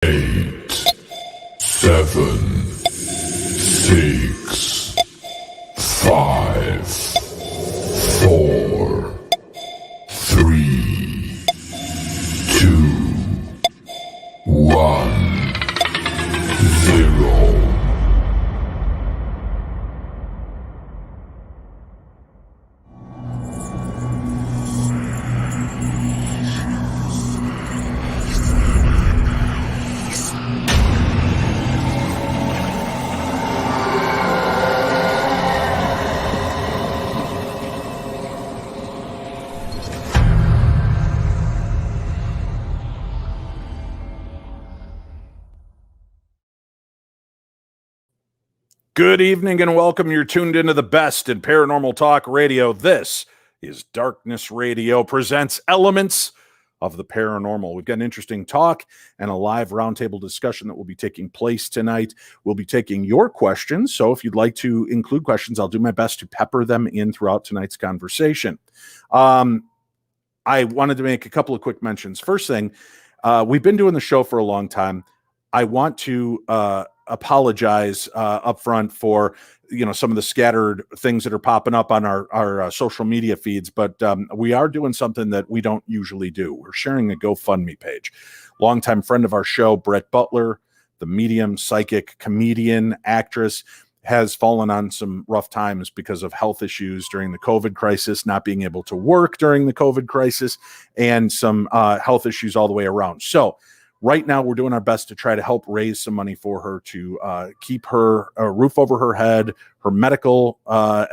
8, 7, 6, 5, 4, 3, 2, 1, 0. Good evening and welcome. You're tuned into the best in paranormal talk radio. This is Darkness Radio presents Elements of the Paranormal. We've got an interesting talk and a live roundtable discussion that will be taking place tonight. We'll be taking your questions, so if you'd like to include questions, I'll do my best to pepper them in throughout tonight's conversation. I wanted to make a couple of quick mentions. First thing, we've been doing the show for a long time. I want to apologize up front for some of the scattered things that are popping up on our social media feeds, but we are doing something that we don't usually do. We're sharing a GoFundMe page. Longtime friend of our show, Brett Butler, the medium, psychic, comedian, actress, has fallen on some rough times because of health issues during the COVID crisis, not being able to work during the COVID crisis, and some health issues all the way around. So right now, we're doing our best to try to help raise some money for her to keep her a roof over her head, her medical,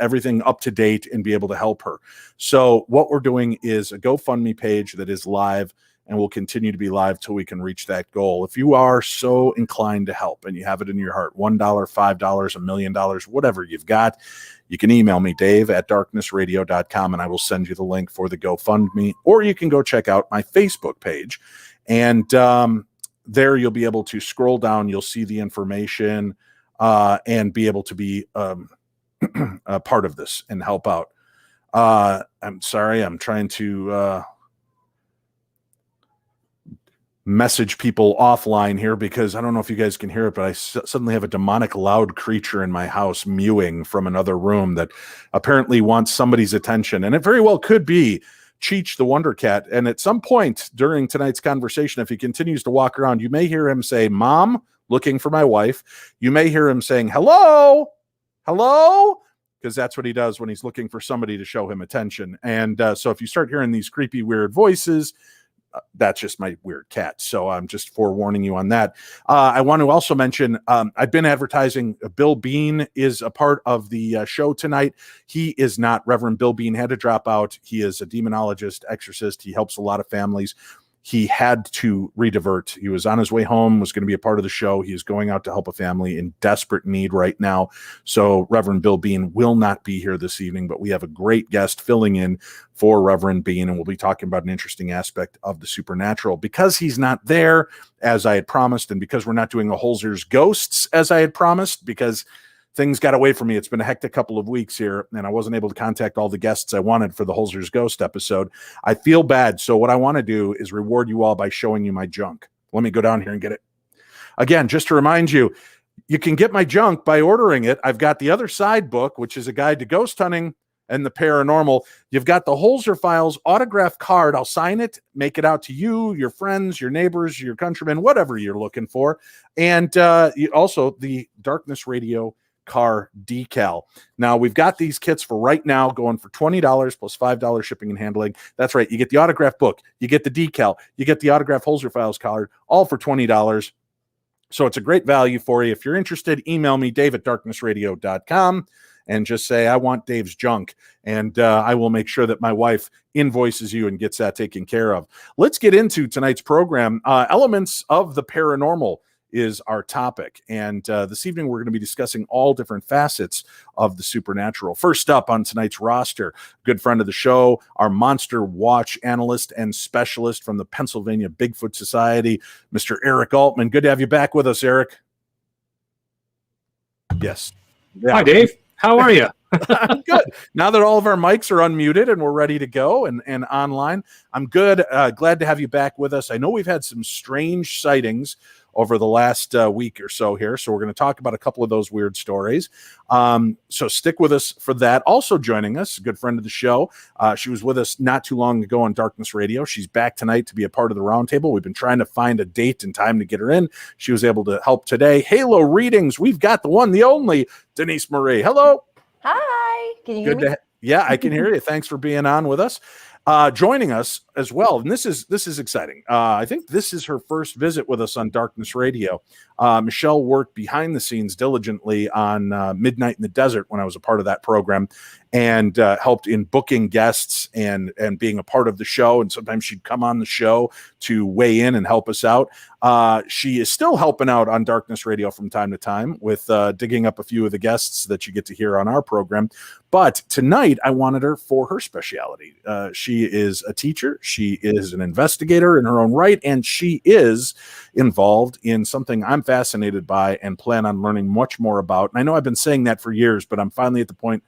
everything up to date, and be able to help her. So what we're doing is a GoFundMe page that is live and will continue to be live till we can reach that goal. If you are so inclined to help and you have it in your heart, $1, $5, $1 million, whatever you've got, you can email me, dave@darknessradio.com, and I will send you the link for the GoFundMe, or you can go check out my Facebook page. And there you'll be able to scroll down. You'll see the information and be able to be a part of this and help out. I'm sorry. I'm trying to message people offline here because I don't know if you guys can hear it, but I suddenly have a demonic loud creature in my house mewing from another room that apparently wants somebody's attention. And it very well could be Cheech the Wonder Cat. And at some point during tonight's conversation, if he continues to walk around, you may hear him say, "Mom," looking for my wife. You may hear him saying, "Hello, hello," because that's what he does when he's looking for somebody to show him attention. And so if you start hearing these creepy, weird voices, that's just my weird cat. So I'm just forewarning you on that. I want to also mention, I've been advertising. Bill Bean is a part of the show tonight. He is not. Reverend Bill Bean had to drop out. He is a demonologist, exorcist. He helps a lot of families. He had to redivert. He was on his way home, was going to be a part of the show. He is going out to help a family in desperate need right now. So Reverend Bill Bean will not be here this evening, but we have a great guest filling in for Reverend Bean, and we'll be talking about an interesting aspect of the supernatural. Because he's not there, as I had promised, and because we're not doing a Holzer's Ghosts, as I had promised, because things got away from me. It's been a hectic couple of weeks here, and I wasn't able to contact all the guests I wanted for the Holzer's Ghost episode. I feel bad, so what I want to do is reward you all by showing you my junk. Let me go down here and get it. Again, just to remind you, you can get my junk by ordering it. I've got the Other Side book, which is a guide to ghost hunting and the paranormal. You've got the Holzer Files autograph card. I'll sign it, make it out to you, your friends, your neighbors, your countrymen, whatever you're looking for. And also the Darkness Radio car decal. Now we've got these kits for right now going for $20 plus $5 shipping and handling. That's right. You get the autograph book, you get the decal, you get the autograph Holzer Files card, all for $20. So it's a great value for you. If you're interested, email me, dave@darknessradio.com, and just say, "I want Dave's junk." And I will make sure that my wife invoices you and gets that taken care of. Let's get into tonight's program. Elements of the Paranormal is our topic. And this evening, we're going to be discussing all different facets of the supernatural. First up on tonight's roster, good friend of the show, our Monster Watch analyst and specialist from the Pennsylvania Bigfoot Society, Mr. Eric Altman. Good to have you back with us, Eric. Yes. Yeah. Hi, Dave. How are you? Good. Now that all of our mics are unmuted and we're ready to go and online, I'm good. Glad to have you back with us. I know we've had some strange sightings over the last week or so here. So we're going to talk about a couple of those weird stories. So stick with us for that. Also joining us, a good friend of the show. She was with us not too long ago on Darkness Radio. She's back tonight to be a part of the roundtable. We've been trying to find a date and time to get her in. She was able to help today. Halo readings. We've got the one, the only Denise Marie. Hello. Hi. Can you hear me? Yeah, I can hear you. Thanks for being on with us. Joining us as well, and this is exciting. I think this is her first visit with us on Darkness Radio. Michelle worked behind the scenes diligently on Midnight in the Desert when I was a part of that program, and helped in booking guests and being a part of the show. And sometimes she'd come on the show to weigh in and help us out. She is still helping out on Darkness Radio from time to time with digging up a few of the guests that you get to hear on our program. But tonight, I wanted her for her speciality. She is a teacher. She is an investigator in her own right, and she is involved in something I'm fascinated by and plan on learning much more about. And I know I've been saying that for years, but I'm finally at the point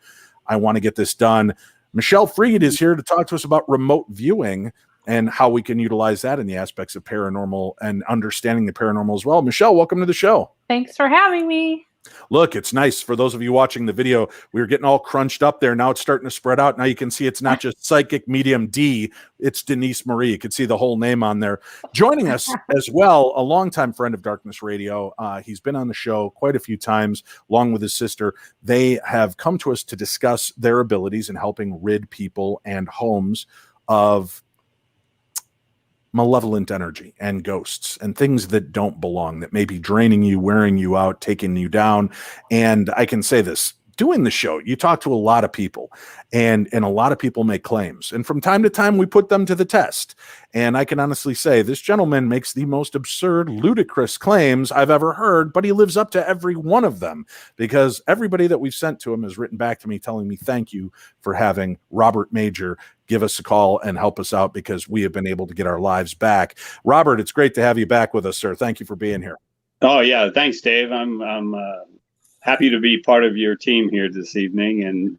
I want to get this done. Michelle Freed is here to talk to us about remote viewing and how we can utilize that in the aspects of paranormal and understanding the paranormal as well. Michelle, welcome to the show. Thanks for having me. Look, it's nice. For those of you watching the video, we were getting all crunched up there. Now it's starting to spread out. Now you can see it's not just Psychic Medium D, it's Denise Marie. You can see the whole name on there. Joining us as well, a longtime friend of Darkness Radio. He's been on the show quite a few times, along with his sister. They have come to us to discuss their abilities in helping rid people and homes of malevolent energy and ghosts and things that don't belong, that may be draining you, wearing you out, taking you down. And I can say this, doing the show, you talk to a lot of people, and a lot of people make claims. And from time to time, we put them to the test. And I can honestly say this gentleman makes the most absurd, ludicrous claims I've ever heard, but he lives up to every one of them, because everybody that we've sent to him has written back to me telling me thank you for having Robert Major give us a call and help us out, because we have been able to get our lives back. Robert, it's great to have you back with us, sir. Thank you for being here. Oh, yeah. Thanks, Dave. I'm happy to be part of your team here this evening, and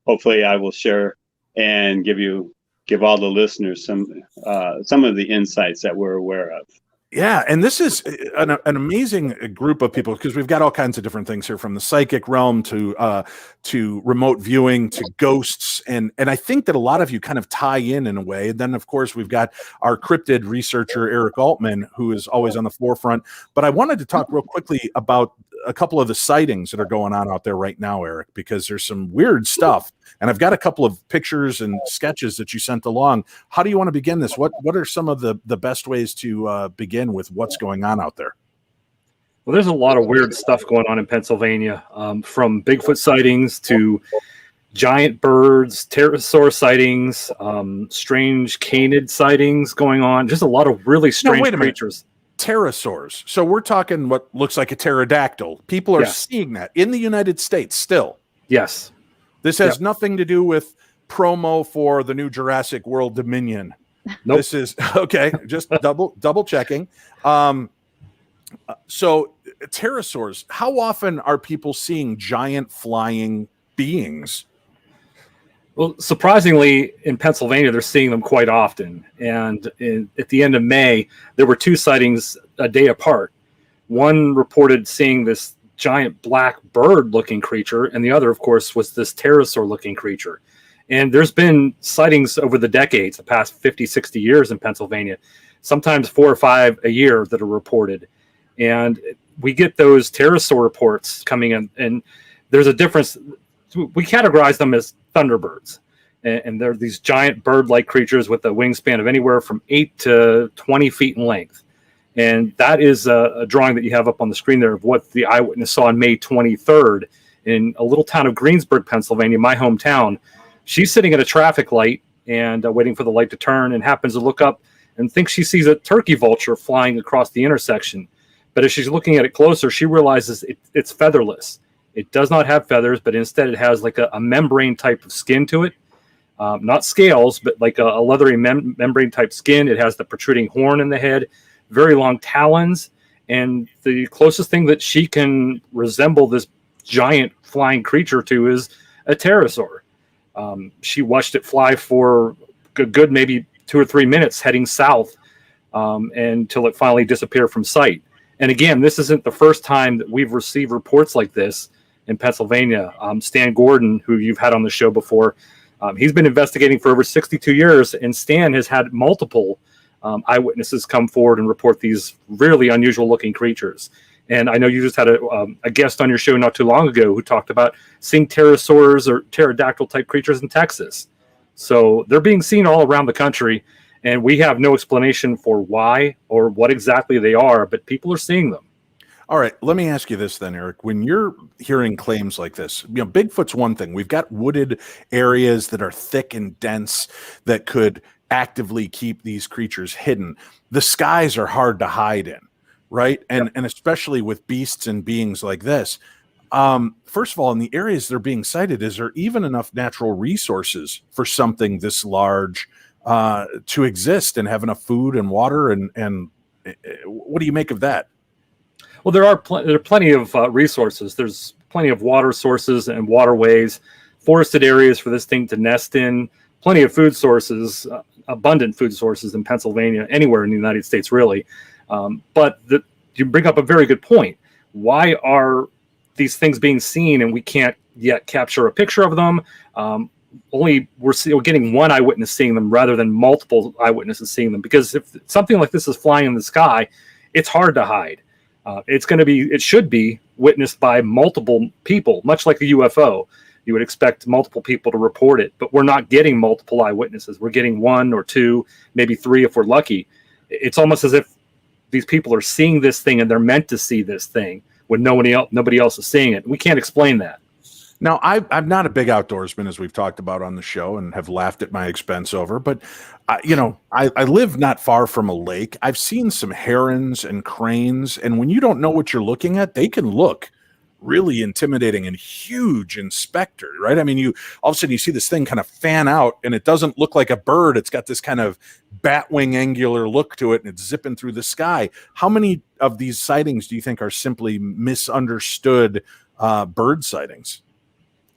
hopefully I will share and give all the listeners some of the insights that we're aware of. Yeah, and this is an amazing group of people, because we've got all kinds of different things here, from the psychic realm to remote viewing to ghosts, and I think that a lot of you kind of tie in a way. And then, of course, we've got our cryptid researcher Eric Altman, who is always on the forefront. But I wanted to talk real quickly about a couple of the sightings that are going on out there right now, Eric, because there's some weird stuff. And I've got a couple of pictures and sketches that you sent along. How do you want to begin this? What are some of the best ways to begin with what's going on out there? Well, there's a lot of weird stuff going on in Pennsylvania, from Bigfoot sightings to giant birds, pterosaur sightings, strange canid sightings going on. Just a lot of really strange creatures. Pterosaurs. So we're talking what looks like a pterodactyl. People are seeing that in the United States still. Yes. This has nothing to do with promo for the new Jurassic World Dominion. Nope. This is okay. Just double checking. So pterosaurs, how often are people seeing giant flying beings? Well, surprisingly, in Pennsylvania, they're seeing them quite often. And at the end of May, there were two sightings a day apart. One reported seeing this giant black bird-looking creature, and the other, of course, was this pterosaur-looking creature. And there's been sightings over the decades, the past 50, 60 years in Pennsylvania, sometimes 4 or 5 a year that are reported. And we get those pterosaur reports coming in, and there's a difference. We categorize them as thunderbirds, and they're these giant bird-like creatures with a wingspan of anywhere from 8 to 20 feet in length. And that is a drawing that you have up on the screen there of what the eyewitness saw on May 23rd in a little town of Greensburg, Pennsylvania, my hometown. She's sitting at a traffic light and waiting for the light to turn, and happens to look up and thinks she sees a turkey vulture flying across the intersection. But as she's looking at it closer, she realizes it's featherless. It does not have feathers, but instead it has like a membrane type of skin to it. Not scales, but like a leathery membrane type skin. It has the protruding horn in the head, very long talons, and the closest thing that she can resemble this giant flying creature to is a pterosaur. She watched it fly for a good maybe 2 or 3 minutes heading south until it finally disappeared from sight. And again, this isn't the first time that we've received reports like this in Pennsylvania. Stan Gordon, who you've had on the show before, he's been investigating for over 62 years, and Stan has had multiple eyewitnesses come forward and report these really unusual looking creatures. And I know you just had a guest on your show not too long ago who talked about seeing pterosaurs or pterodactyl type creatures in Texas. So they're being seen all around the country, and we have no explanation for why or what exactly they are, but people are seeing them. All right, let me ask you this then, Eric. When you're hearing claims like this, Bigfoot's one thing. We've got wooded areas that are thick and dense that could actively keep these creatures hidden. The skies are hard to hide in, right? And especially with beasts and beings like this. First of all, in the areas they're being sighted, is there even enough natural resources for something this large to exist and have enough food and water? And what do you make of that? Well, there are plenty of resources. There's plenty of water sources and waterways, forested areas for this thing to nest in, plenty of food sources, abundant food sources in Pennsylvania, anywhere in the United States, really. But you bring up a very good point. Why are these things being seen and we can't yet capture a picture of them? Only we're getting one eyewitness seeing them rather than multiple eyewitnesses seeing them. Because if something like this is flying in the sky, it's hard to hide. It should be witnessed by multiple people, much like a UFO. You would expect multiple people to report it, but we're not getting multiple eyewitnesses. We're getting one or two, maybe three if we're lucky. It's almost as if these people are seeing this thing and they're meant to see this thing when nobody else is seeing it. We can't explain that. Now, I'm not a big outdoorsman, as we've talked about on the show and have laughed at my expense over, but, I live not far from a lake. I've seen some herons and cranes, and when you don't know what you're looking at, they can look really intimidating and huge in specter, right? I mean, all of a sudden you see this thing kind of fan out, and it doesn't look like a bird. It's got this kind of batwing angular look to it, and it's zipping through the sky. How many of these sightings do you think are simply misunderstood bird sightings?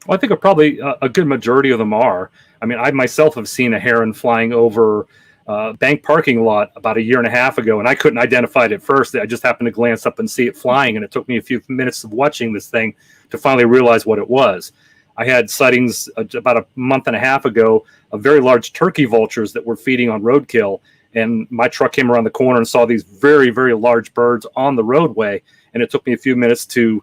Well, I think probably a good majority of them are. I mean, I myself have seen a heron flying over bank parking lot about a year and a half ago, and I couldn't identify it at first. I just happened to glance up and see it flying, and it took me a few minutes of watching this thing to finally realize what it was. I had sightings about a month and a half ago of very large turkey vultures that were feeding on roadkill, and my truck came around the corner and saw these very, very large birds on the roadway, and it took me a few minutes to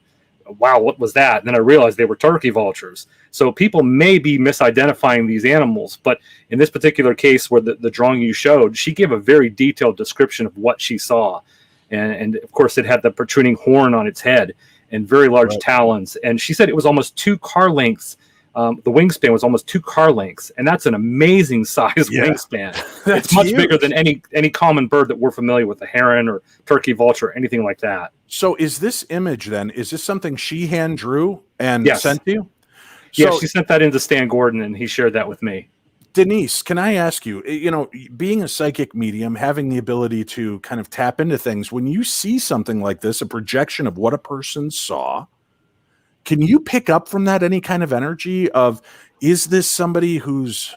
wow, what was that? And then I realized they were turkey vultures. So people may be misidentifying these animals, but in this particular case where the drawing you showed, she gave a very detailed description of what she saw. And of course, it had the protruding horn on its head and very large talons. And she said it was almost 2 car lengths. The wingspan was almost 2 car lengths, and that's an amazing size wingspan. It's much bigger than any common bird that we're familiar with, a heron or turkey vulture, or anything like that. So is this image then, is this something she hand drew and sent to you? Yeah, she sent that into Stan Gordon, and he shared that with me. Denise, can I ask you, being a psychic medium, having the ability to kind of tap into things, when you see something like this, a projection of what a person saw, can you pick up from that any kind of energy of, is this somebody who's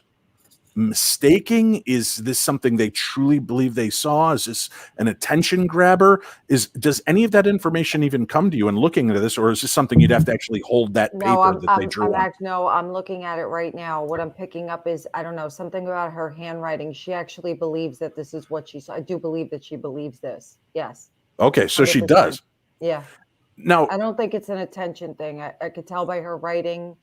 mistaking? Is this something they truly believe they saw? Is this an attention grabber? Does any of that information even come to you in looking at this, or is this something you'd have to actually hold that paper that they drew on? No, I'm looking at it right now. What I'm picking up is, I don't know, something about her handwriting. She actually believes that this is what she saw. I do believe that she believes this. Yes. Okay, so 100%. She does. Yeah. No, I don't think it's an attention thing. I could tell by her writing.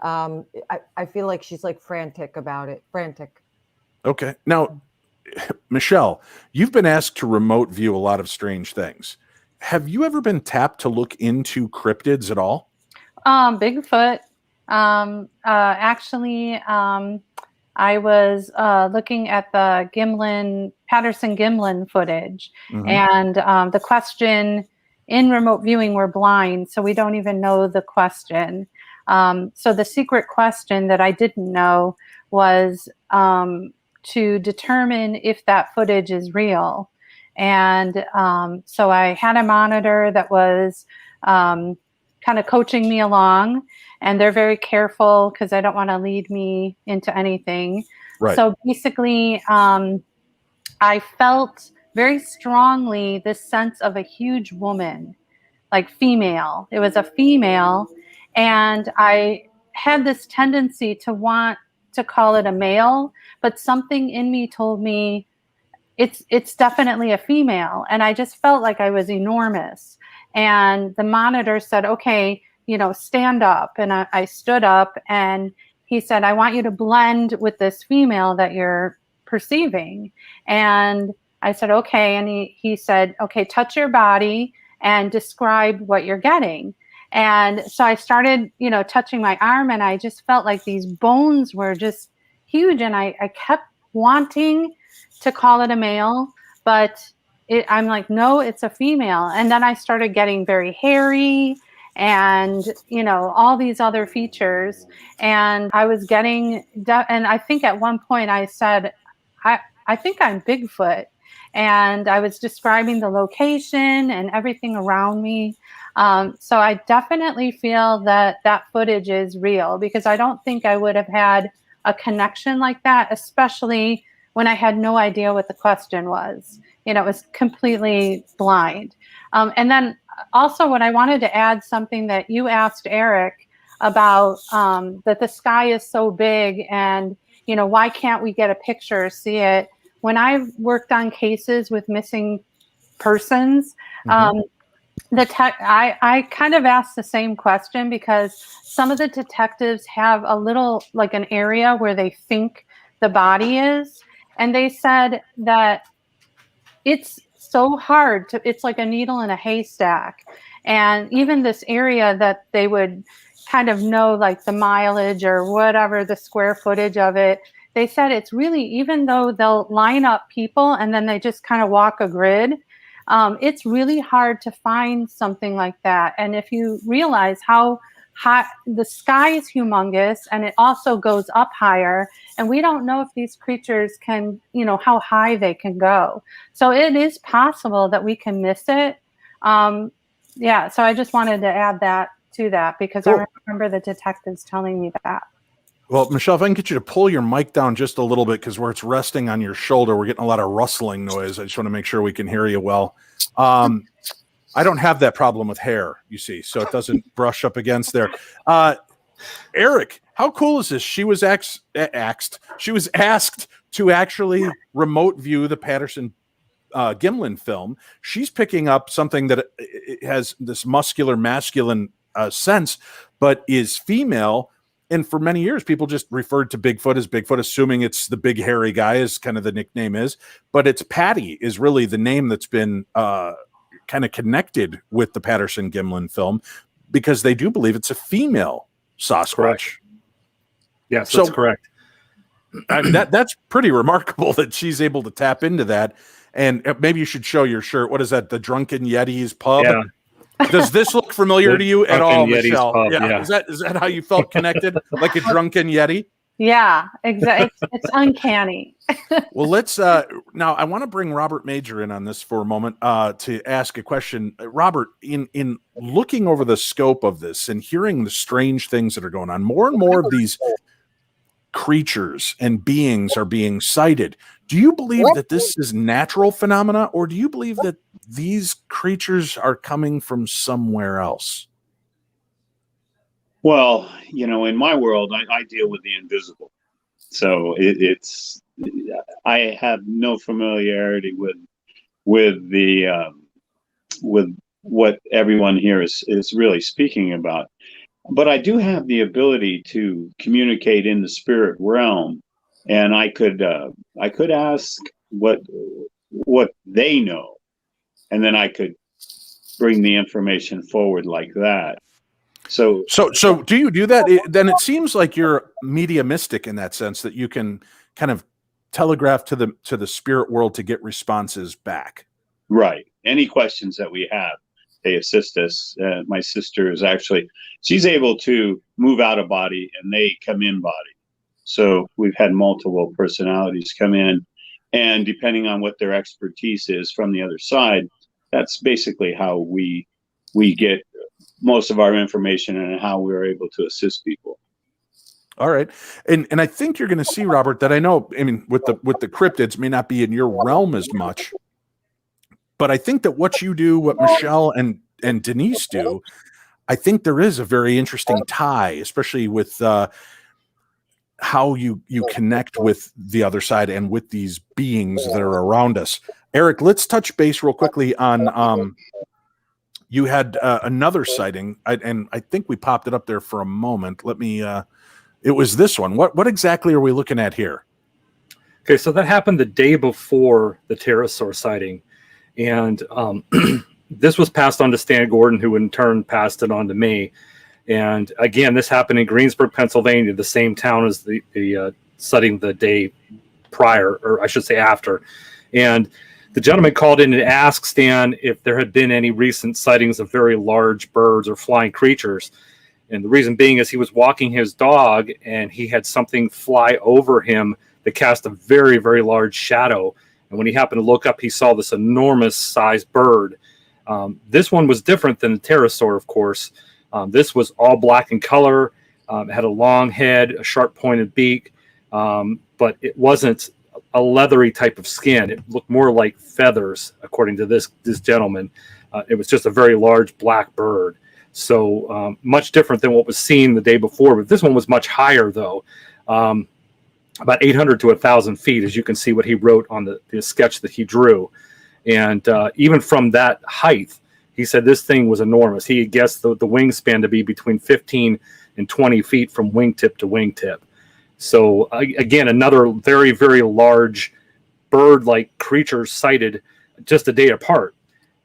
I feel like she's like frantic about it. Frantic. Okay. Now, Michelle, you've been asked to remote view a lot of strange things. Have you ever been tapped to look into cryptids at all? Bigfoot. Actually, I was looking at the Patterson-Gimlin footage, and the question in remote viewing, we're blind, so we don't even know the question. So the secret question that I didn't know was to determine if that footage is real. And so I had a monitor that was kind of coaching me along, and they're very careful because I don't want to lead me into anything. Right. So basically, I felt very strongly this sense of a huge woman, like female. It was a female, and I had this tendency to want to call it a male, but something in me told me it's definitely a female, and I just felt like I was enormous. And the monitor said, okay, stand up. And I stood up, and he said, I want you to blend with this female that you're perceiving. And I said, okay. And he said, okay, touch your body and describe what you're getting. And so I started, touching my arm, and I just felt like these bones were just huge. And I kept wanting to call it a male, but I'm like, no, it's a female. And then I started getting very hairy and, all these other features. And I was getting, and I think at one point I said, I think I'm Bigfoot. And I was describing the location and everything around me. So I definitely feel that footage is real, because I don't think I would have had a connection like that, especially when I had no idea what the question was. It was completely blind. And then also, what I wanted to add, something that you asked Eric about, that the sky is so big, and why can't we get a picture, see it? When I've worked on cases with missing persons, I kind of asked the same question, because some of the detectives have a little, like an area where they think the body is. And they said that it's so hard it's like a needle in a haystack. And even this area that they would kind of know, like the mileage or whatever, the square footage of it, they said it's really, even though they'll line up people and then they just kind of walk a grid, it's really hard to find something like that. And if you realize how high the sky is, humongous, and it also goes up higher, and we don't know if these creatures can, how high they can go. So it is possible that we can miss it. So I just wanted to add that to that, because I remember the detectives telling me that. Well, Michelle, if I can get you to pull your mic down just a little bit, because where it's resting on your shoulder, we're getting a lot of rustling noise. I just want to make sure we can hear you well. I don't have that problem with hair, you see, so it doesn't brush up against there. Eric, how cool is this? She was asked to actually remote view the Patterson Gimlin film. She's picking up something that it has this muscular, masculine sense, but is female. And for many years, people just referred to Bigfoot as Bigfoot, assuming it's the big hairy guy, as kind of the nickname is. But it's Patty is really the name that's been kind of connected with the Patterson Gimlin film, because they do believe it's a female Sasquatch. Correct. Yes, that's correct. I mean, that's pretty remarkable that she's able to tap into that. And maybe you should show your shirt. What is that? The Drunken Yeti's Pub? Yeah. Does this look familiar to you at all, Yeti's Michelle? Pub, yeah. Is that how you felt connected? Like a drunken Yeti? Yeah, exactly. It's uncanny. Well, let's now I want to bring Robert Major in on this for a moment to ask a question. Robert, in looking over the scope of this and hearing the strange things that are going on, more and more of these creatures and beings are being sighted. Do you believe that this is natural phenomena, or do you believe that these creatures are coming from somewhere else? Well, in my world, I deal with the invisible. So it's I have no familiarity with the with what everyone here is really speaking about. But I do have the ability to communicate in the spirit realm, and I could ask what they know, and then I could bring the information forward like that. So do you do that? Then it seems like you're mediumistic in that sense, that you can kind of telegraph to the spirit world to get responses back. Right. Any questions that we have, they assist us. My sister is she's able to move out of body and they come in body. So we've had multiple personalities come in, and depending on what their expertise is from the other side, that's basically how we get most of our information and how we're able to assist people. All right. And I think you're going to see, Robert, that I know, I mean, with the cryptids may not be in your realm as much, But I think that what you do, what Michelle and Denise do, I think there is a very interesting tie, especially with how you connect with the other side and with these beings that are around us. Eric, let's touch base real quickly on you had another sighting, and I think we popped it up there for a moment. Let me it was this one. What exactly are we looking at here? Okay, so that happened the day before the Pterosaur sighting, and this was passed on to Stan Gordon, who in turn passed it on to me. And again, this happened in Greensburg, Pennsylvania, the same town as the sighting the day prior, or I should say after. And the gentleman called in and asked Stan if there had been any recent sightings of very large birds or flying creatures. And the reason being is he was walking his dog and he had something fly over him that cast a very, very large shadow. And when he happened to look up, he saw this enormous sized bird. This one was different than the pterosaur, of course. This was all black in color. It had a long head, a sharp pointed beak, but it wasn't a leathery type of skin. It looked more like feathers, according to this gentleman. It was just a very large black bird. So much different than what was seen the day before. But this one was much higher, though, about 800 to 1,000 feet, as you can see what he wrote on the sketch that he drew. And even from that height, he said this thing was enormous. He guessed the wingspan to be between 15 and 20 feet from wingtip to wingtip. So again, another very, very large bird-like creature sighted just a day apart,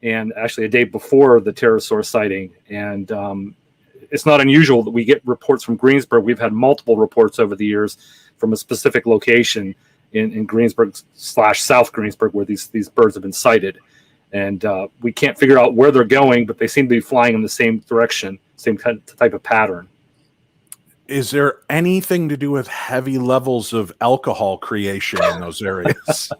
and actually a day before the pterosaur sighting. And it's not unusual that we get reports from Greensburg. We've had multiple reports over the years from a specific location in Greensburg / South Greensburg where these birds have been sighted. And we can't figure out where they're going, but they seem to be flying in the same direction, same type of pattern. Is there anything to do with heavy levels of alcohol creation in those areas?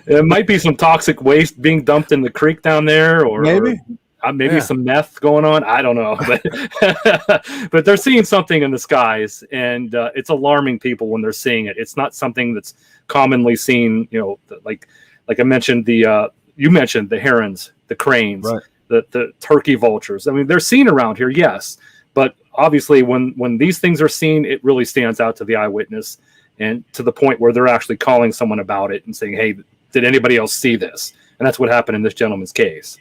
It might be some toxic waste being dumped in the creek down there, or maybe Yeah. some meth going on. I don't know, but they're seeing something in the skies, and it's alarming people when they're seeing it. It's not something that's commonly seen. Like I mentioned, you mentioned the herons, the cranes, right, the turkey vultures. I mean, they're seen around here, yes, but obviously when these things are seen, it really stands out to the eyewitness, and to the point where they're actually calling someone about it and saying, hey, did anybody else see this? And that's what happened in this gentleman's case.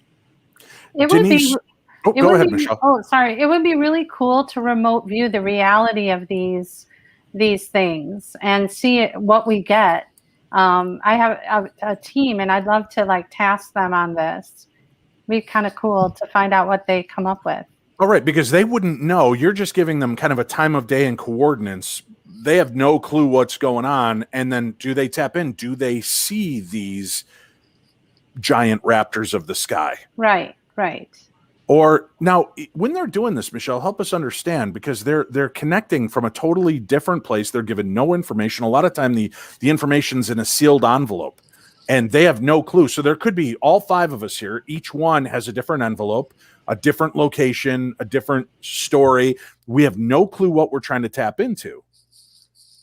It Denise, would be, go ahead, Michelle. Oh, sorry. It would be really cool to remote view the reality of these things and see what we get. I have a team, and I'd love to task them on this. It'd be kind of cool to find out what they come up with. All right, because they wouldn't know. You're just giving them kind of a time of day and coordinates. They have no clue what's going on. And then do they tap in? Do they see these giant raptors of the sky? Right. Or now, when they're doing this, Michelle, help us understand, because they're connecting from a totally different place. They're given no information. A lot of time, the information's in a sealed envelope, and they have no clue. So there could be all five of us here. Each one has a different envelope, a different location, a different story. We have no clue what we're trying to tap into,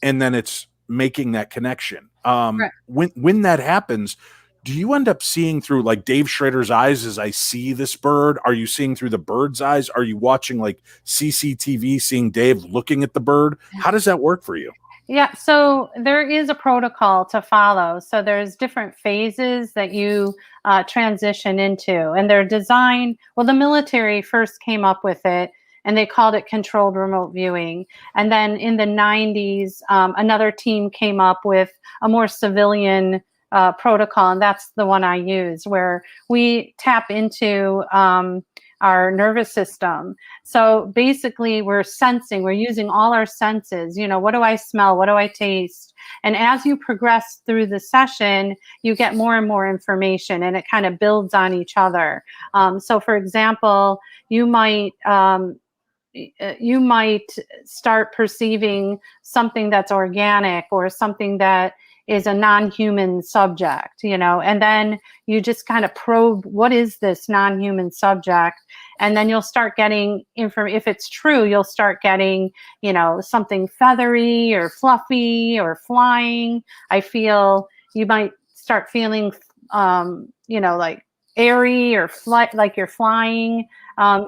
and then it's making that connection. Right. When that happens, do you end up seeing through like Dave Schrader's eyes as I see this bird? Are you seeing through the bird's eyes? Are you watching like CCTV, seeing Dave looking at the bird? How does that work for you? Yeah, so there is a protocol to follow. So there's different phases that you transition into, and they're designed. Well, the military first came up with it, and they called it controlled remote viewing. And then in the 90s, another team came up with a more civilian protocol, and that's the one I use, where we tap into our nervous system. So basically we're using all our senses. What do I smell? What do I taste? And as you progress through the session, you get more and more information, and it kind of builds on each other. So for example, you might start perceiving something that's organic or something that is a non-human subject, and then you just kind of probe, what is this non-human subject? And then you'll start getting if it's true, you'll start getting, something feathery or fluffy or flying. You might start feeling like airy or like you're flying.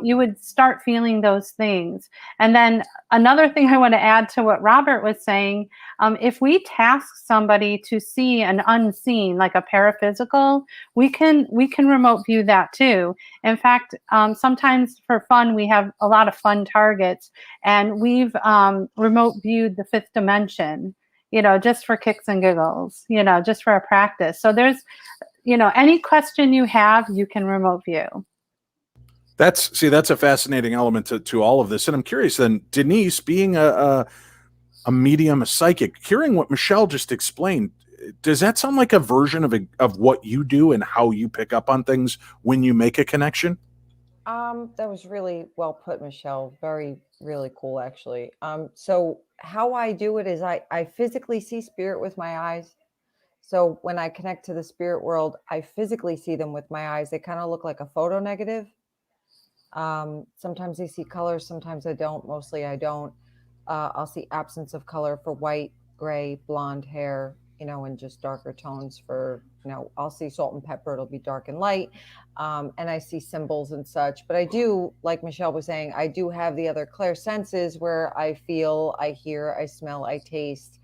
You would start feeling those things. And then another thing I want to add to what Robert was saying, if we task somebody to see an unseen, like a paraphysical, we can remote view that too. In fact, sometimes for fun, we have a lot of fun targets, and we've remote viewed the fifth dimension, just for kicks and giggles, just for a practice. So there's, any question you have, you can remote view. That's a fascinating element to all of this. And I'm curious then, Denise, being a medium, a psychic, hearing what Michelle just explained, does that sound like a version of what you do and how you pick up on things when you make a connection? That was really well put, Michelle. Very, really cool, actually. So how I do it is I physically see spirit with my eyes. So when I connect to the spirit world, I physically see them with my eyes. They kind of look like a photo negative. Sometimes I see colors, sometimes I don't. Mostly I don't. I'll see absence of color for white, gray, blonde hair, and just darker tones for, I'll see salt and pepper. It'll be dark and light. And I see symbols and such. But I do, like Michelle was saying, I do have the other clair senses where I feel, I hear, I smell, I taste.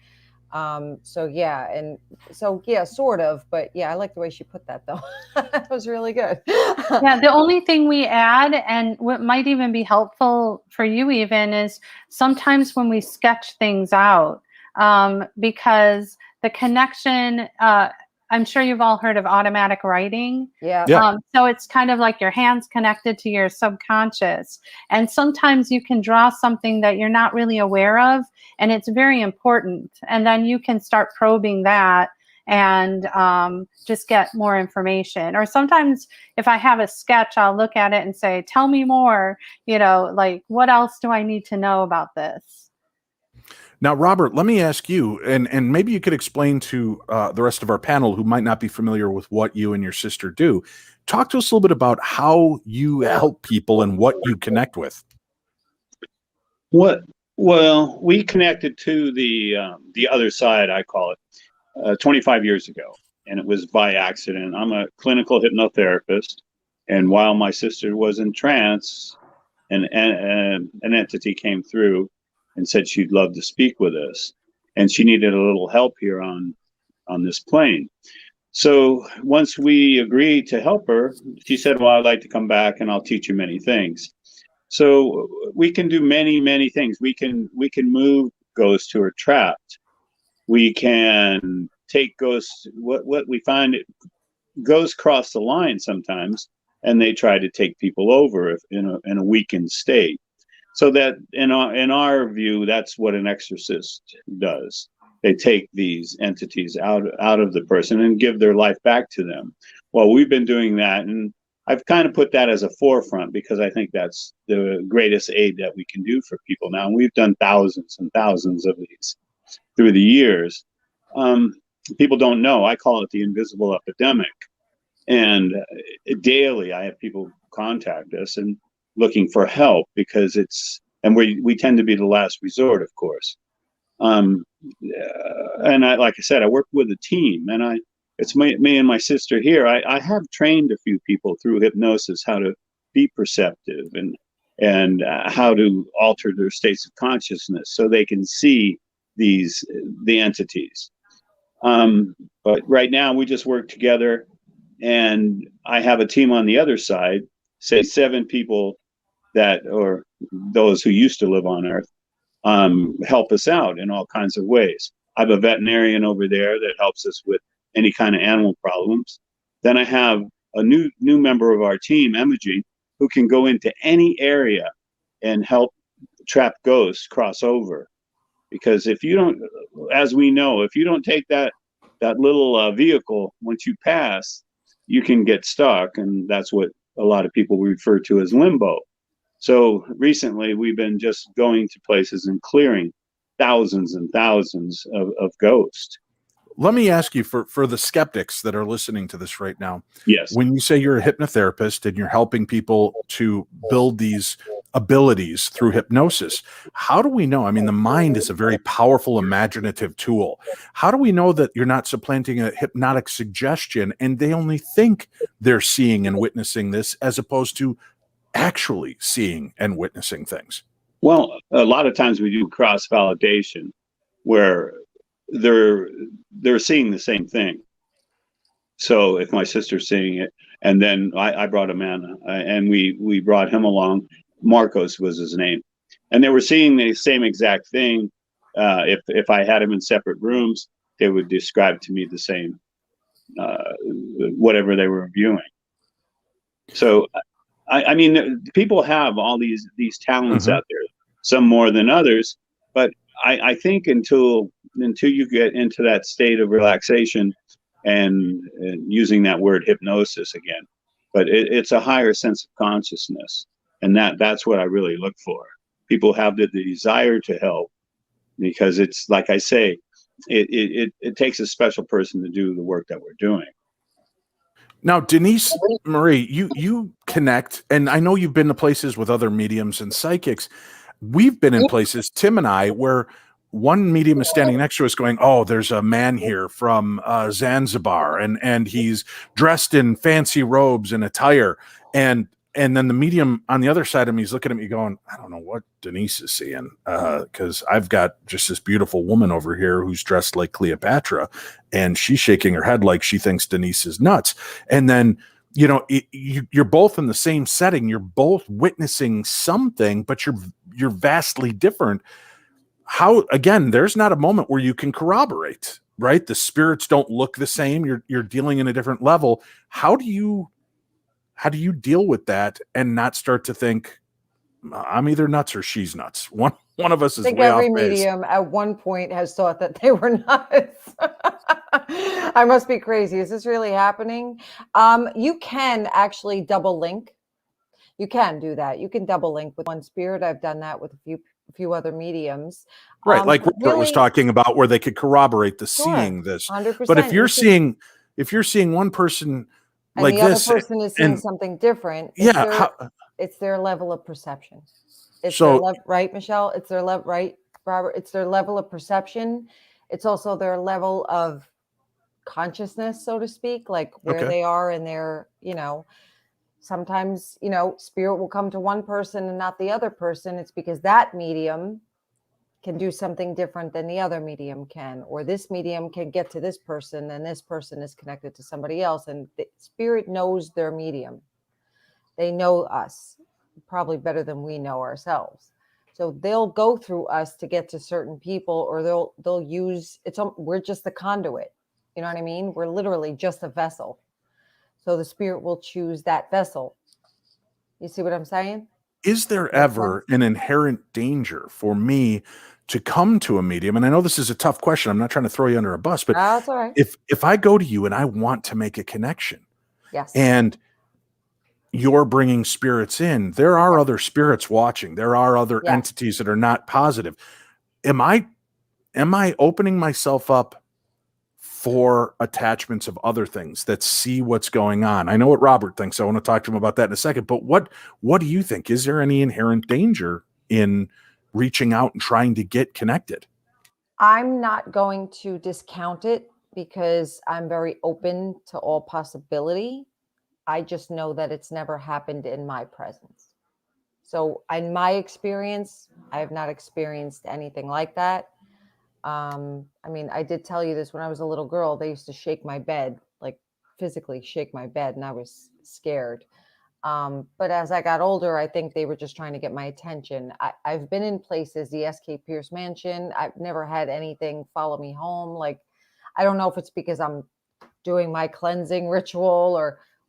Sort of, but yeah, I like the way she put that though. That was really good. Yeah, the only thing we add, and what might even be helpful for you even, is sometimes when we sketch things out, because the connection, I'm sure you've all heard of automatic writing. Yeah. So it's kind of like your hands connected to your subconscious. And sometimes you can draw something that you're not really aware of, and it's very important. And then you can start probing that and just get more information. Or sometimes if I have a sketch, I'll look at it and say, tell me more, like what else do I need to know about this? Now, Robert, let me ask you, and maybe you could explain to the rest of our panel who might not be familiar with what you and your sister do. Talk to us a little bit about how you help people and what you connect with. Well, we connected to the other side, I call it, 25 years ago, and it was by accident. I'm a clinical hypnotherapist, and while my sister was in trance, an entity came through and said she'd love to speak with us, and she needed a little help here on this plane. So once we agreed to help her, she said, well, I'd like to come back and I'll teach you many things. So we can do many, many things. We can move ghosts who are trapped. We can take ghosts. What we find, ghosts cross the line sometimes, and they try to take people over in a weakened state. So that in our view, that's what an exorcist does. They take these entities out of the person and give their life back to them. Well, we've been doing that, and I've kind of put that as a forefront because I think that's the greatest aid that we can do for people now. And we've done thousands and thousands of these through the years. People don't know. I call it the invisible epidemic. And daily I have people contact us and looking for help because we tend to be the last resort, of course. And like I said, I work with a team, and it's me and my sister here. I have trained a few people through hypnosis how to be perceptive and how to alter their states of consciousness so they can see the entities. But right now we just work together, and I have a team on the other side, say 7 people or those who used to live on Earth, help us out in all kinds of ways. I have a veterinarian over there that helps us with any kind of animal problems. Then I have a new member of our team, Emoji, who can go into any area and help trap ghosts cross over. Because if you don't, as we know, if you don't take that little vehicle, once you pass, you can get stuck, and that's what a lot of people refer to as limbo. So recently, we've been just going to places and clearing thousands and thousands of ghosts. Let me ask you, for the skeptics that are listening to this right now. Yes. When you say you're a hypnotherapist and you're helping people to build these abilities through hypnosis. How do we know? I mean, the mind is a very powerful imaginative tool. How do we know that you're not supplanting a hypnotic suggestion and they only think they're seeing and witnessing this as opposed to actually seeing and witnessing things? Well, a lot of times we do cross validation where they're seeing the same thing. So if my sister's seeing it, and then I brought a man, and we brought him along. Marcos was his name, and they were seeing the same exact thing. If I had them in separate rooms, they would describe to me the same, whatever they were viewing. So, I mean, people have all these talents out there, some more than others. But I think until you get into that state of relaxation and using that word hypnosis again, but it's a higher sense of consciousness. And that's what I really look for. People have the desire to help, because it's like I say, it takes a special person to do the work that we're doing. Now, Denise Marie, you connect, and I know you've been to places with other mediums and psychics. We've been in places, Tim and I, where one medium is standing next to us going, "Oh, there's a man here from Zanzibar, and he's dressed in fancy robes and attire." And then the medium on the other side of me is looking at me going, "I don't know what Denise is seeing, because I've got just this beautiful woman over here who's dressed like Cleopatra, and she's shaking her head like she thinks Denise is nuts." And then, you're both in the same setting. You're both witnessing something, but you're vastly different. How, again, there's not a moment where you can corroborate, right? The spirits don't look the same. You're dealing in a different level. How do you deal with that and not start to think, I'm either nuts or she's nuts? One of us is way off base. Every medium at one point has thought that they were nuts. I must be crazy. Is this really happening? You can actually double link. You can do that. You can double link with one spirit. I've done that with a few other mediums. Right, like Robert was talking about, where they could corroborate the seeing this. 100%. But if you're seeing one person and like the this, other person is seeing something different, it's their level of perception. It's right, Michelle? It's their level, right, Robert? It's their level of perception. It's also their level of consciousness, so to speak, like where they are in their, sometimes, spirit will come to one person and not the other person. It's because that medium can do something different than the other medium can, or this medium can get to this person and this person is connected to somebody else. And the spirit knows their medium. They know us probably better than we know ourselves. So they'll go through us to get to certain people, or they'll use we're just the conduit. You know what I mean? We're literally just a vessel. So the spirit will choose that vessel. You see what I'm saying? Is there ever an inherent danger for me to come to a medium? And I know this is a tough question. I'm not trying to throw you under a bus, but that's all right. If I go to you and I want to make a connection, yes, and you're bringing spirits in, there are other spirits watching. There are other entities that are not positive. Am I opening myself up for attachments of other things that see what's going on? I know what Robert thinks. I want to talk to him about that in a second. But what do you think? Is there any inherent danger in reaching out and trying to get connected? I'm not going to discount it because I'm very open to all possibility. I just know that it's never happened in my presence. So in my experience, I have not experienced anything like that. I mean, I did tell you this when I was a little girl. They used to shake my bed, like physically shake my bed, and I was scared. But as I got older, I think they were just trying to get my attention. I've been in places, the S.K. Pierce Mansion. I've never had anything follow me home. Like, I don't know if it's because I'm doing my cleansing ritual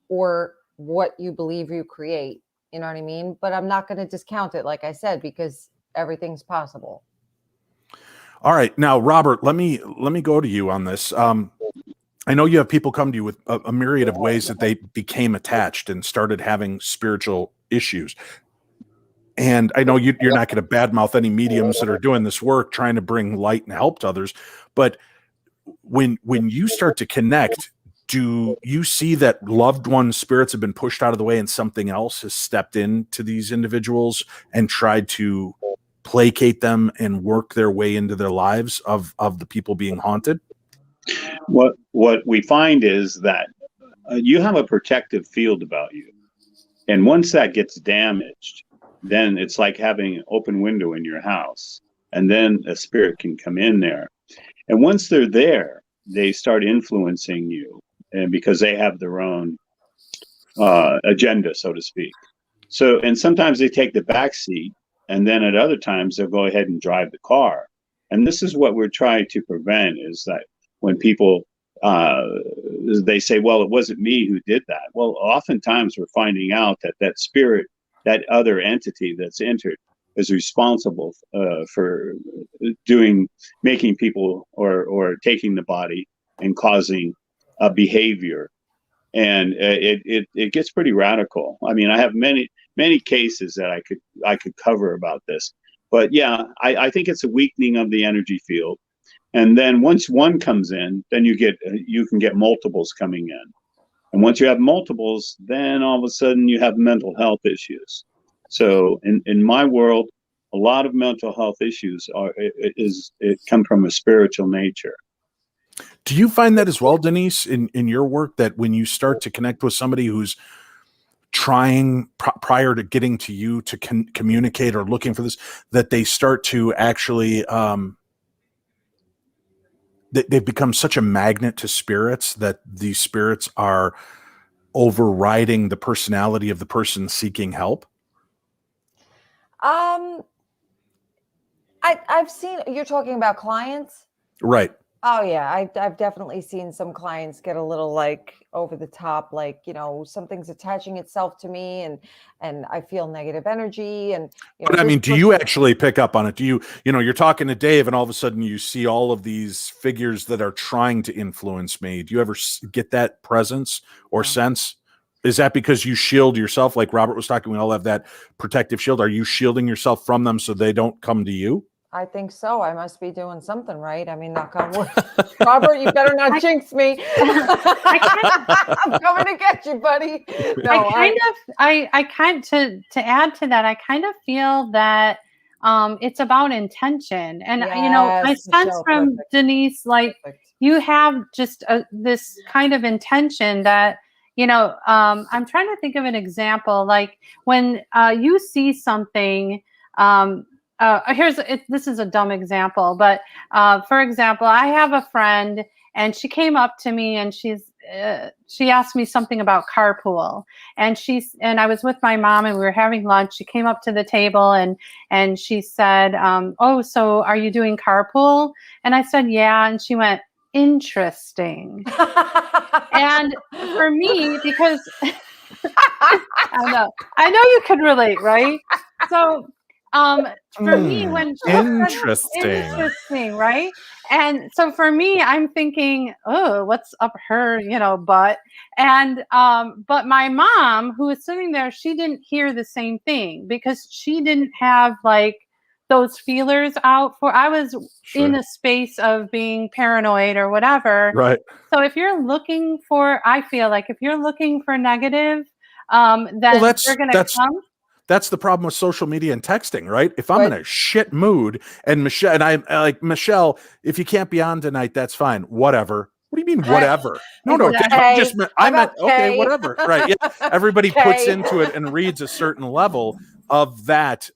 or what you believe you create. You know what I mean? But I'm not going to discount it, like I said, because everything's possible. All right. Now, Robert, let me go to you on this. I know you have people come to you with a myriad of ways that they became attached and started having spiritual issues. And I know you're not going to badmouth any mediums that are doing this work, trying to bring light and help to others. But when you start to connect, do you see that loved one spirits have been pushed out of the way and something else has stepped into these individuals and tried to placate them and work their way into their lives of the people being haunted? What we find is that you have a protective field about you, and once that gets damaged, then it's like having an open window in your house, and then a spirit can come in there, and once they're there, they start influencing you, and because they have their own agenda, so to speak. So, and sometimes they take the back seat, and then at other times they'll go ahead and drive the car. And this is what we're trying to prevent, is that when people they say, well, it wasn't me who did that. Well, oftentimes we're finding out that that spirit, that other entity that's entered, is responsible for making people or taking the body and causing a behavior. And it gets pretty radical. I mean, I have many cases that I could cover about this. But yeah, I think it's a weakening of the energy field. And then once one comes in, then you can get multiples coming in. And once you have multiples, then all of a sudden you have mental health issues. So in my world, a lot of mental health issues come from a spiritual nature. Do you find that as well, Denise, in your work, that when you start to connect with somebody who's trying prior to getting to you to communicate or looking for this, that they start to actually they've become such a magnet to spirits that these spirits are overriding the personality of the person seeking help? I've seen, you're talking about clients? Right. Oh yeah, I've definitely seen some clients get a little like over the top, like, you know, something's attaching itself to me and I feel negative energy. And but I mean, do you actually pick up on it? Do you're talking to Dave and all of a sudden you see all of these figures that are trying to influence me? Do you ever get that presence or sense? Is that because you shield yourself? Like Robert was talking, we all have that protective shield. Are you shielding yourself from them so they don't come to you? I think so. I must be doing something right. I mean, knock on wood. Robert, you better not jinx me. I'm coming to get you, buddy. No, I kind to add to that, I kind of feel that it's about intention. And you know, I sense from Denise, like you have just this kind of intention that, you know, I'm trying to think of an example, like when you see something, this is a dumb example, but for example, I have a friend and she came up to me and she asked me something about carpool, and I was with my mom and we were having lunch. She came up to the table and she said, oh, so are you doing carpool? And I said, yeah. And she went, interesting. And for me, because I know you can relate, right? So for me, when interesting, right? And so for me, I'm thinking, oh, what's up her, butt? And but my mom, who was sitting there, she didn't hear the same thing because she didn't have like those feelers out for. I was in a space of being paranoid or whatever. Right. So if you're looking for, I feel like if you're looking for negative, then they're going to come. That's the problem with social media and texting, right? If I'm in a shit mood and I'm like, Michelle, if you can't be on tonight, that's fine. Whatever. What do you mean, whatever? No, I meant, okay, whatever. Right. Yeah. Everybody puts into it and reads a certain level of that,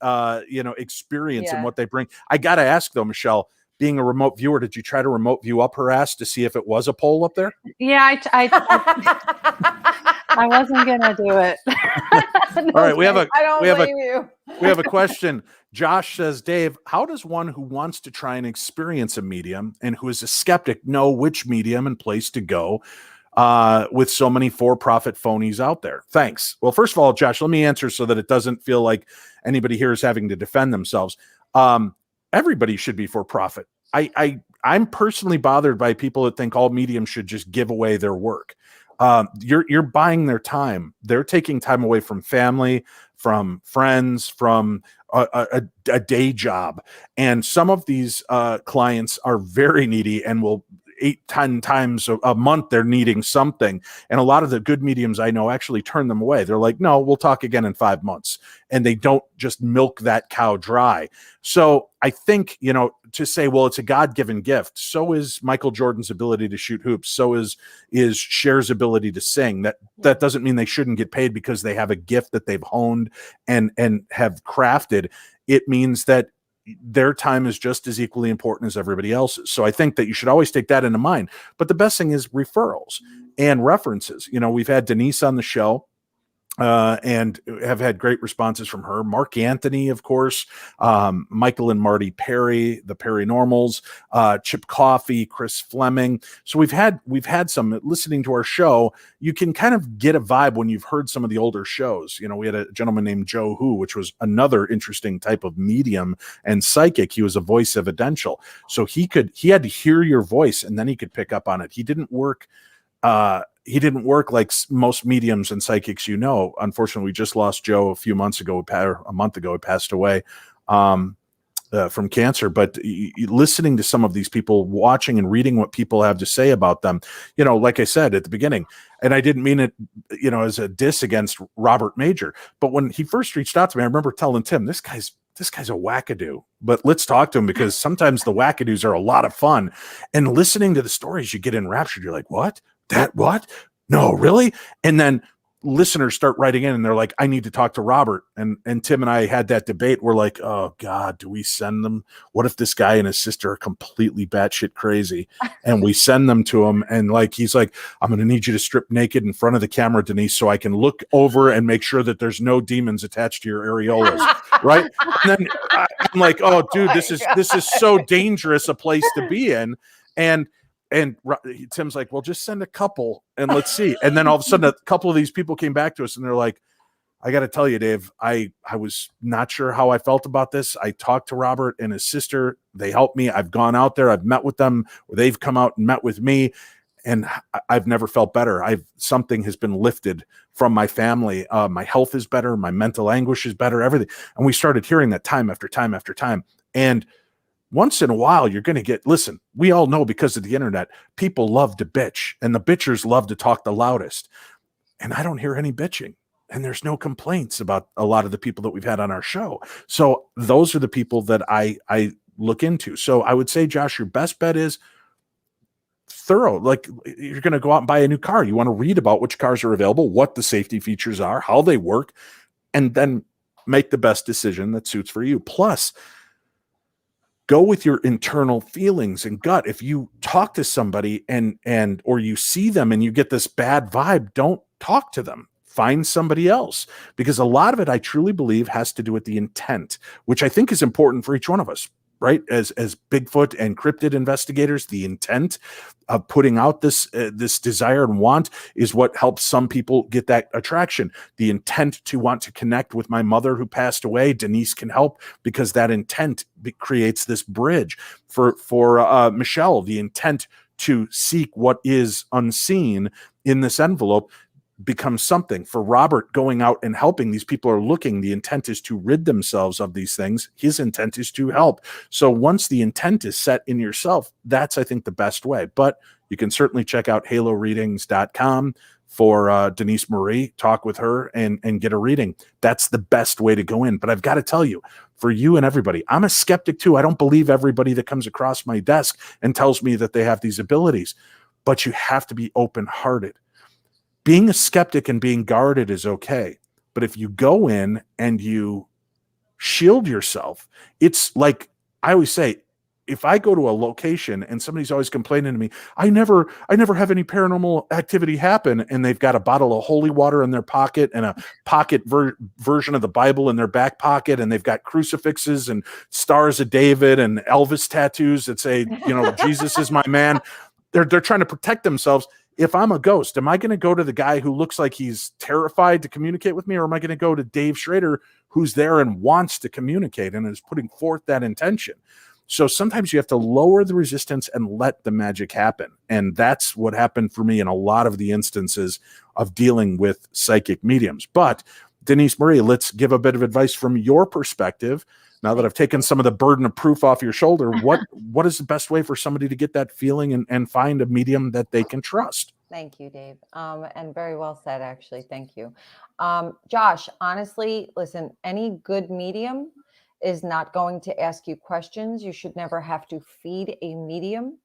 experience and what they bring. I got to ask though, Michelle, being a remote viewer, did you try to remote view up her ass to see if it was a pole up there? Yeah, I wasn't gonna do it. All right, we have a question. Josh says, Dave, how does one who wants to try and experience a medium and who is a skeptic know which medium and place to go with so many for-profit phonies out there? Thanks. Well, first of all, Josh, let me answer so that it doesn't feel like anybody here is having to defend themselves. Everybody should be for profit. I'm personally bothered by people that think all mediums should just give away their work. You're buying their time. They're taking time away from family, from friends, from a day job. And some of these clients are very needy and will 8-10 times a month they're needing something. And a lot of the good mediums I know actually turn them away. They're like, no, we'll talk again in 5 months. And they don't just milk that cow dry. So I think, to say, well, it's a God-given gift. So is Michael Jordan's ability to shoot hoops. So is Cher's ability to sing. That doesn't mean they shouldn't get paid because they have a gift that they've honed and have crafted. It means that their time is just as equally important as everybody else's. So I think that you should always take that into mind. But the best thing is referrals and references. We've had Denise on the show. And have had great responses from her. Mark Anthony, of course, Michael and Marty Perry, the Paranormals, Chip Coffey, Chris Fleming. So we've had some. Listening to our show, you can kind of get a vibe when you've heard some of the older shows. We had a gentleman named Joe Who, which was another interesting type of medium and psychic. He was a voice evidential, so he had to hear your voice and then he could pick up on it. He didn't work like most mediums and psychics. Unfortunately, we just lost Joe a month ago. He passed away from cancer. But listening to some of these people, watching and reading what people have to say about them, like I said at the beginning, and I didn't mean it, as a diss against Robert Major, but when he first reached out to me, I remember telling Tim, this guy's a wackadoo, but let's talk to him, because sometimes the wackadoos are a lot of fun. And listening to the stories, you get enraptured. You're like, what? What? No, really? And then listeners start writing in and they're like, I need to talk to Robert. And Tim and I had that debate. We're like, oh God, do we send them? What if this guy and his sister are completely batshit crazy? And we send them to him. And he's like, I'm going to need you to strip naked in front of the camera, Denise, so I can look over and make sure that there's no demons attached to your areolas. Right. And then I'm like, oh dude, this is so dangerous a place to be in. And Tim's like, well, just send a couple and let's see. And then all of a sudden, a couple of these people came back to us and they're like, I got to tell you, Dave, I was not sure how I felt about this. I talked to Robert and his sister. They helped me. I've gone out there. I've met with them, or they've come out and met with me. And I've never felt better. Something has been lifted from my family. My health is better. My mental anguish is better, everything. And we started hearing that time after time after time. And once in a while, you're going to listen, we all know, because of the internet, people love to bitch, and the bitchers love to talk the loudest. And I don't hear any bitching, and there's no complaints about a lot of the people that we've had on our show. So those are the people that I look into. So I would say, Josh, your best bet is thorough. Like, you're going to go out and buy a new car. You want to read about which cars are available, what the safety features are, how they work, and then make the best decision that suits for you. Plus, go with your internal feelings and gut. If you talk to somebody or you see them and you get this bad vibe, don't talk to them. Find somebody else, because a lot of it, I truly believe, has to do with the intent, which I think is important for each one of us, right? As Bigfoot and cryptid investigators, the intent of putting out this desire and want is what helps some people get that attraction. The intent to want to connect with my mother who passed away, Denise can help, because that intent creates this bridge. For Michelle, the intent to seek what is unseen in this envelope becomes something. For Robert, going out and helping, these people are looking, the intent is to rid themselves of these things. His intent is to help. So once the intent is set in yourself, that's, I think, the best way. But you can certainly check out haloreadings.com for Denise Marie, talk with her and get a reading. That's the best way to go in. But I've got to tell you, for you and everybody, I'm a skeptic too. I don't believe everybody that comes across my desk and tells me that they have these abilities, but you have to be open-hearted. Being a skeptic and being guarded is okay. But if you go in and you shield yourself, it's like I always say, if I go to a location and somebody's always complaining to me, I never have any paranormal activity happen, and they've got a bottle of holy water in their pocket and a pocket version of the Bible in their back pocket, and they've got crucifixes and stars of David and Elvis tattoos that say, Jesus is my man. They're trying to protect themselves. If I'm a ghost, am I going to go to the guy who looks like he's terrified to communicate with me, or am I going to go to Dave Schrader, who's there and wants to communicate and is putting forth that intention? So sometimes you have to lower the resistance and let the magic happen. And that's what happened for me in a lot of the instances of dealing with psychic mediums. But Denise Marie, let's give a bit of advice from your perspective. Now that I've taken some of the burden of proof off your shoulder, what is the best way for somebody to get that feeling and find a medium that they can trust? Thank you, Dave. And very well said, actually. Thank you. Josh, honestly, listen, any good medium is not going to ask you questions. You should never have to feed a medium.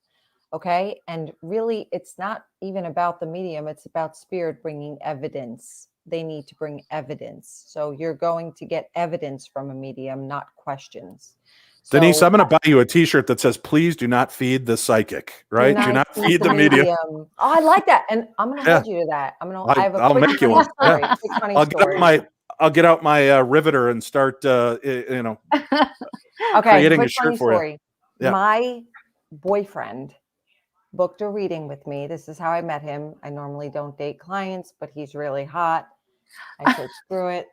Okay. And really, it's not even about the medium. It's about spirit bringing evidence. They need to bring evidence. So you're going to get evidence from a medium, not questions. So, Denise, I'm going to buy you a t-shirt that says, please do not feed the psychic, right? Do not feed the medium. Oh, I like that. And I'm going to hold you to that. I'll make you one. Yeah. I'll get out my riveter and start, creating a shirt for you. Yeah. My boyfriend booked a reading with me. This is how I met him. I normally don't date clients, but he's really hot. I said, screw it.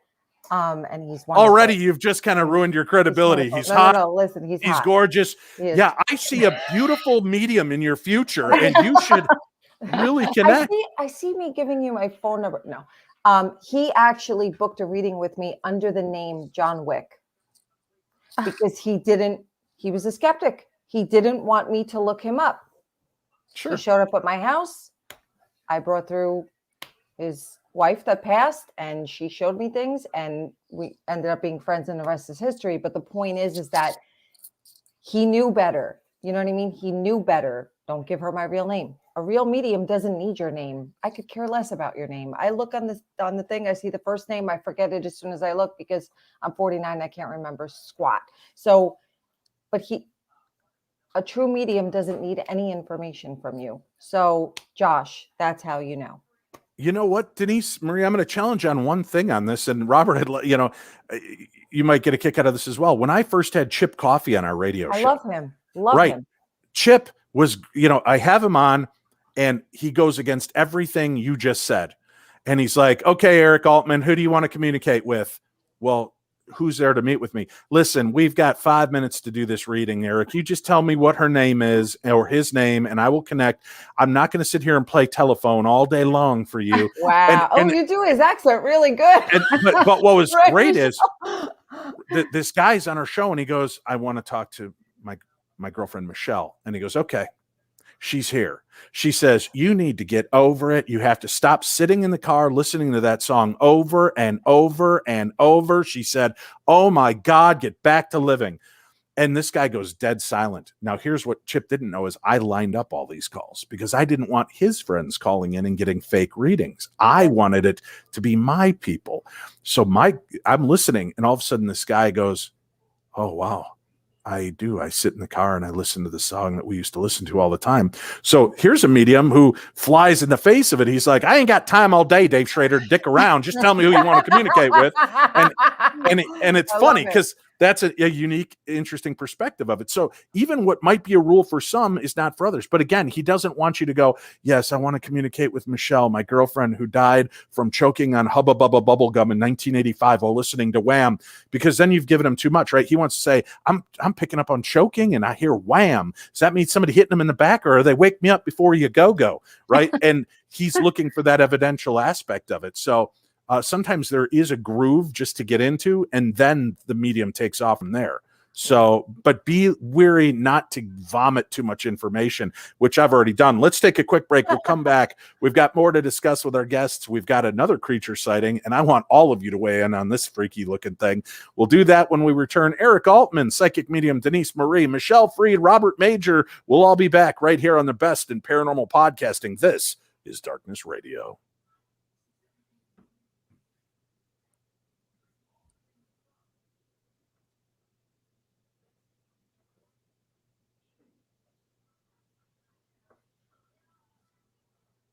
And he's wonderful. Already you've just kind of ruined your credibility. He's hot. No, listen, he's hot. Gorgeous. Yeah, I see a beautiful medium in your future, and you should really connect. I see me giving you my phone number. No. He actually booked a reading with me under the name John Wick because he was a skeptic. He didn't want me to look him up. Sure. He showed up at my house. I brought through his wife that passed, and she showed me things, and we ended up being friends, and the rest is history. But the point is that he knew better. You know what I mean? He knew better. Don't give her my real name. A real medium doesn't need your name. I could care less about your name. I look on the thing. I see the first name. I forget it as soon as I look because I'm 49. I can't remember squat. So, but a true medium doesn't need any information from you. So, Josh, that's how you know. You know what, Denise Marie, I'm going to challenge on one thing on this. And Robert, you might get a kick out of this as well. When I first had Chip Coffey on our radio show. I love him. Love him. Chip was, I have him on and he goes against everything you just said. And he's like, okay, Eric Altman, who do you want to communicate with? Well, who's there to meet with me? Listen, we've got 5 minutes to do this reading, Eric. You just tell me what her name is or his name, and I will connect. I'm not going to sit here and play telephone all day long for you. Wow. And you do his accent really good. But what was great is this guy's on our show, and he goes, I want to talk to my girlfriend, Michelle. And he goes, okay. She's here. She says, you need to get over it. You have to stop sitting in the car listening to that song over and over and over. She said, oh my God, get back to living. And this guy goes dead silent. Now, here's what Chip didn't know is I lined up all these calls because I didn't want his friends calling in and getting fake readings. I wanted it to be my people. So I'm listening, and all of a sudden this guy goes, oh, wow. I do. I sit in the car and I listen to the song that we used to listen to all the time. So here's a medium who flies in the face of it. He's like, I ain't got time all day, Dave Schrader, to dick around. Just tell me who you want to communicate with. And it's funny because that's a unique, interesting perspective of it. So even what might be a rule for some is not for others. But again, he doesn't want you to go, yes, I want to communicate with Michelle, my girlfriend who died from choking on Hubba Bubba bubblegum in 1985 while listening to Wham, because then you've given him too much, right? He wants to say, I'm picking up on choking and I hear Wham. Does that mean somebody hitting him in the back, or are they wake me up before you go, right? And he's looking for that evidential aspect of it. So sometimes there is a groove just to get into, and then the medium takes off from there. So, but be wary not to vomit too much information, which I've already done. Let's take a quick break. We'll come back. We've got more to discuss with our guests. We've got another creature sighting, and I want all of you to weigh in on this freaky looking thing. We'll do that when we return. Eric Altman, psychic medium Denise Marie, Michelle Freed, Robert Major. We'll all be back right here on the best in paranormal podcasting. This is Darkness Radio.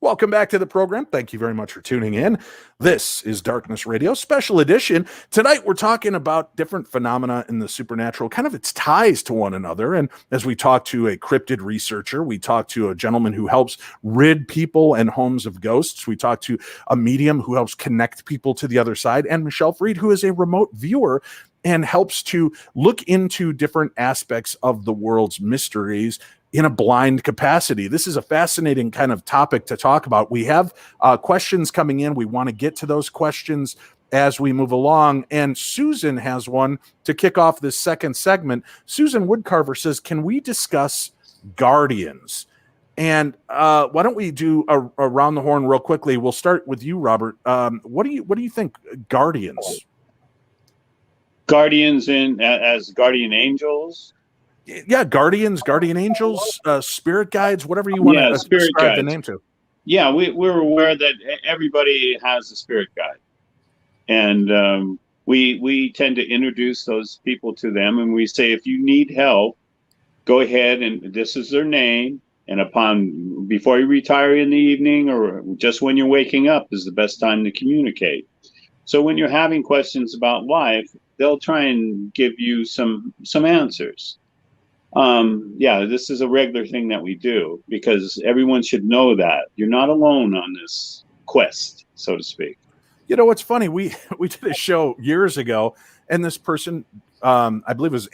Welcome back to the program. Thank you very much for tuning in. This is Darkness Radio, special edition. Tonight, we're talking about different phenomena in the supernatural, kind of its ties to one another. And as we talk to a cryptid researcher, we talk to a gentleman who helps rid people and homes of ghosts. We talk to a medium who helps connect people to the other side, and Michelle Freed, who is a remote viewer and helps to look into different aspects of the world's mysteries in a blind capacity. This is a fascinating kind of topic to talk about. We have questions coming in. We want to get to those questions. as we move along. And Susan has one to kick off this second segment. Susan Woodcarver says, can we discuss guardians? And why don't we do around the horn real quickly? We'll start with you, Robert. What do you think guardians? Guardians as guardian angels. Yeah, guardians, guardian angels, spirit guides, whatever you want to describe the name to. Yeah, we're aware that everybody has a spirit guide, and we tend to introduce those people to them, and we say, if you need help, go ahead, and this is their name, and before you retire in the evening or just when you're waking up is the best time to communicate. So when you're having questions about life, they'll try and give you some answers. This is a regular thing that we do because everyone should know that you're not alone on this quest, so to speak. You know what's funny? We did a show years ago, and this person, I believe it was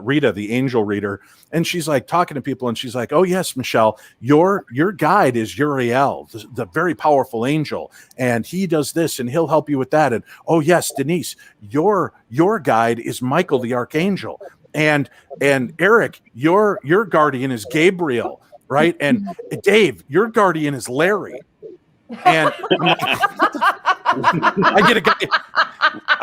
Rita, the angel reader, and she's like talking to people, and she's like, "Oh yes, Michelle, your guide is Uriel, the very powerful angel, and he does this, and he'll help you with that." And oh yes, Denise, your guide is Michael the archangel, and Eric, your guardian is Gabriel, right? And Dave, your guardian is Larry. And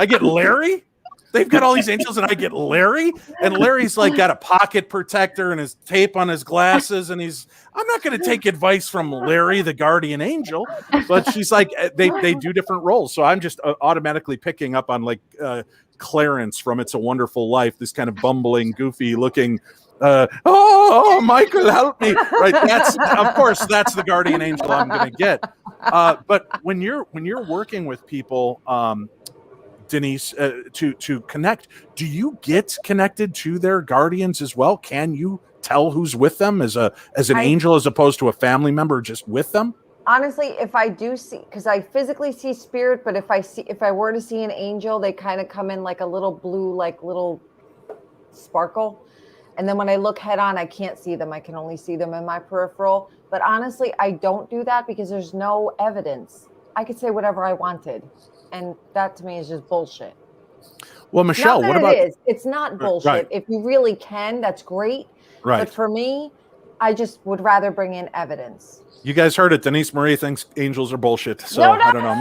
I get Larry. They've got all these angels, and I get Larry, and Larry's like got a pocket protector and his tape on his glasses, and I'm not going to take advice from Larry, the guardian angel, but she's like, they do different roles. So I'm just automatically picking up on like Clarence from It's a Wonderful Life, this kind of bumbling, goofy looking, oh, Michael, help me. Right. That's the guardian angel I'm going to get. But when you're working with people, Denise, to connect, do you get connected to their guardians as well? Can you tell who's with them as an angel as opposed to a family member just with them? Honestly, if I do see, because I physically see spirit, but if I were to see an angel, they kind of come in like a little blue, like little sparkle. And then when I look head on, I can't see them. I can only see them in my peripheral. But honestly, I don't do that because there's no evidence. I could say whatever I wanted. And that to me is just bullshit. Well, Michelle, what about it is? It's not bullshit. Right. If you really can, that's great. Right. But for me, I just would rather bring in evidence. You guys heard it. Denise Marie thinks angels are bullshit. So no. I don't know.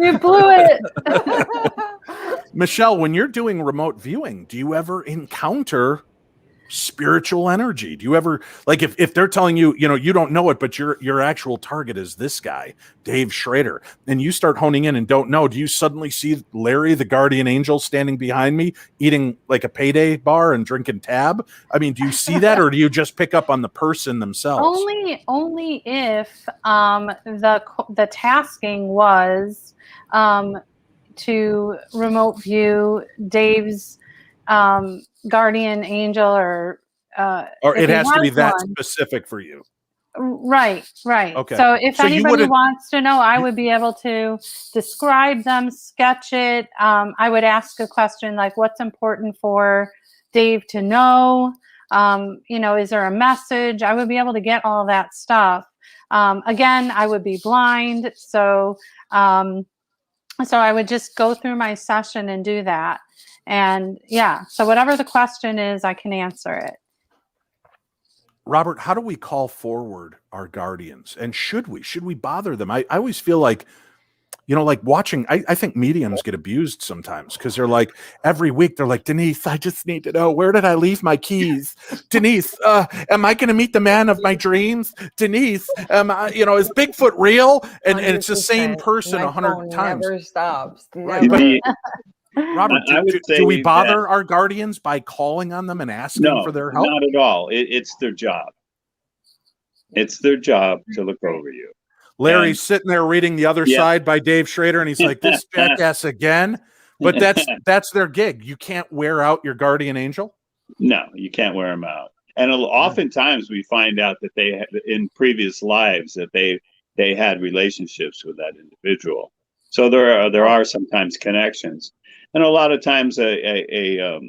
You blew it. Michelle, when you're doing remote viewing, do you ever encounter spiritual energy? Do you ever, like, if they're telling you, you don't know it, but your actual target is this guy, Dave Schrader, and you start honing in and don't know, do you suddenly see Larry, the guardian angel, standing behind me eating like a payday bar and drinking tab? I mean, do you see that, or do you just pick up on the person themselves? Only if the tasking was to remote view Dave's guardian angel, or it has to be that specific for you. Right. Okay. So if anybody wants to know, I would be able to describe them, sketch it. I would ask a question like, what's important for Dave to know? Is there a message? I would be able to get all that stuff. Again, I would be blind. So I would just go through my session and do that. And so whatever the question is, I can answer it. Robert, how do we call forward our guardians? And should we bother them? I always feel like, like watching, I think mediums get abused sometimes because they're like, every week they're like, Denise, I just need to know, where did I leave my keys? Denise, am I going to meet the man of my dreams? Denise, is Bigfoot real? And it's the same person 100 times. Never stops. Right. Robert, do we bother our guardians by calling on them and asking for their help? Not at all. It's their job. It's their job to look over you. Larry's sitting there reading The Other Side by Dave Schrader, and he's like, this jackass again. But that's their gig. You can't wear out your guardian angel? No, you can't wear them out. And oftentimes we find out that they had, in previous lives, that they had relationships with that individual. So there are sometimes connections. And a lot of times a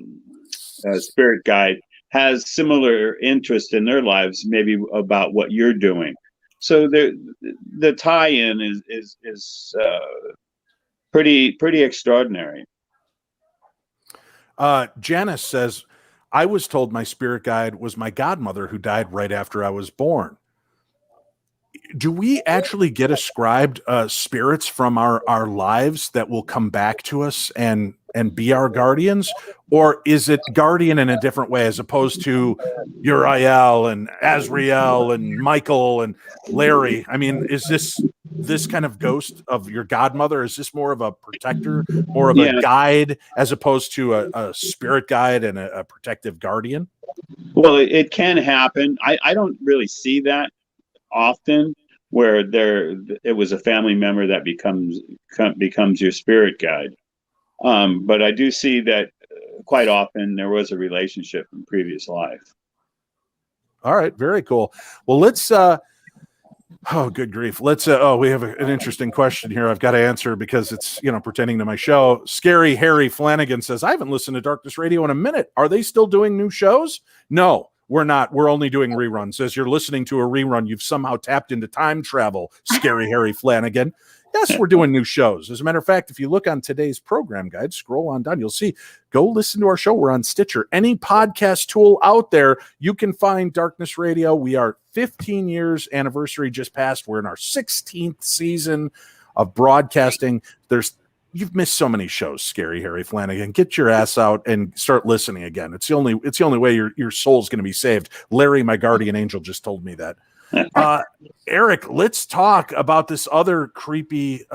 spirit guide has similar interest in their lives, maybe about what you're doing. So the tie-in is pretty extraordinary. Janice says, I was told my spirit guide was my godmother who died right after I was born. Do we actually get ascribed spirits from our lives that will come back to us and be our guardians? Or is it guardian in a different way, as opposed to Uriel and Azrael and Michael and Larry? I mean, is this kind of ghost of your godmother? Is this more of a protector, more of a guide, as opposed to a spirit guide and a protective guardian? Well, it can happen. I don't really see that often, where it was a family member that becomes your spirit guide. But I do see that quite often there was a relationship in previous life. All right, very cool. Well, let's oh, good grief. Let's we have an interesting question here I've got to answer because it's, pertaining to my show. Scary Harry Flanagan says, I haven't listened to Darkness Radio in a minute. Are they still doing new shows? No. We're not. We're only doing reruns. As you're listening to a rerun, you've somehow tapped into time travel, Scary Harry Flanagan. Yes, we're doing new shows. As a matter of fact, if you look on today's program guide, scroll on down, you'll see, go listen to our show. We're on Stitcher. Any podcast tool out there, you can find Darkness Radio. We are 15 years anniversary just passed. We're in our 16th season of broadcasting. You've missed so many shows, Scary Harry Flanagan. Get your ass out and start listening again. It's the only way your soul's going to be saved. Larry, my guardian angel, just told me that. Eric, let's talk about this other creepy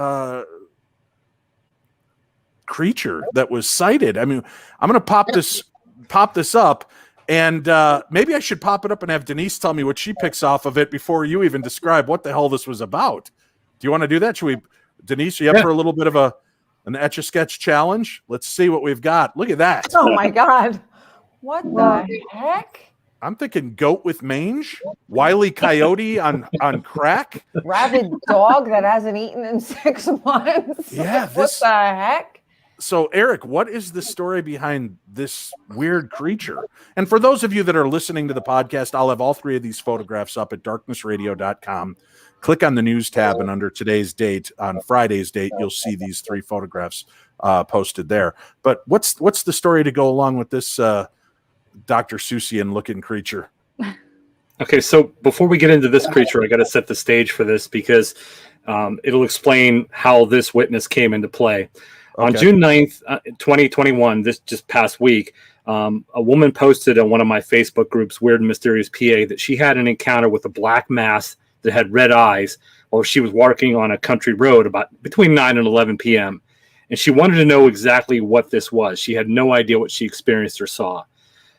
creature that was sighted. I mean, I'm going to pop this up, and maybe I should pop it up and have Denise tell me what she picks off of it before you even describe what the hell this was about. Do you want to do that? Should we, Denise? Are you up for a little bit of an Etch-a-Sketch challenge? Let's see what we've got. Look at that. Oh my God. What the heck? I'm thinking goat with mange, Wile E. Coyote on crack. Rabid dog that hasn't eaten in 6 months. Yeah. What the heck? So, Eric, what is the story behind this weird creature? And for those of you that are listening to the podcast, I'll have all 3 of these photographs up at darknessradio.com. Click on the news tab, and under today's date, on Friday's date, you'll see these 3 photographs posted there. But what's the story to go along with this Dr. Seussian looking creature? Okay, so before we get into this creature, I got to set the stage for this because it'll explain how this witness came into play. Okay. On June 9th, 2021, this just past week, a woman posted on one of my Facebook groups, Weird and Mysterious PA, that she had an encounter with a black mass that had red eyes while she was walking on a country road about between 9 and 11 p.m. And she wanted to know exactly what this was. She had no idea what she experienced or saw.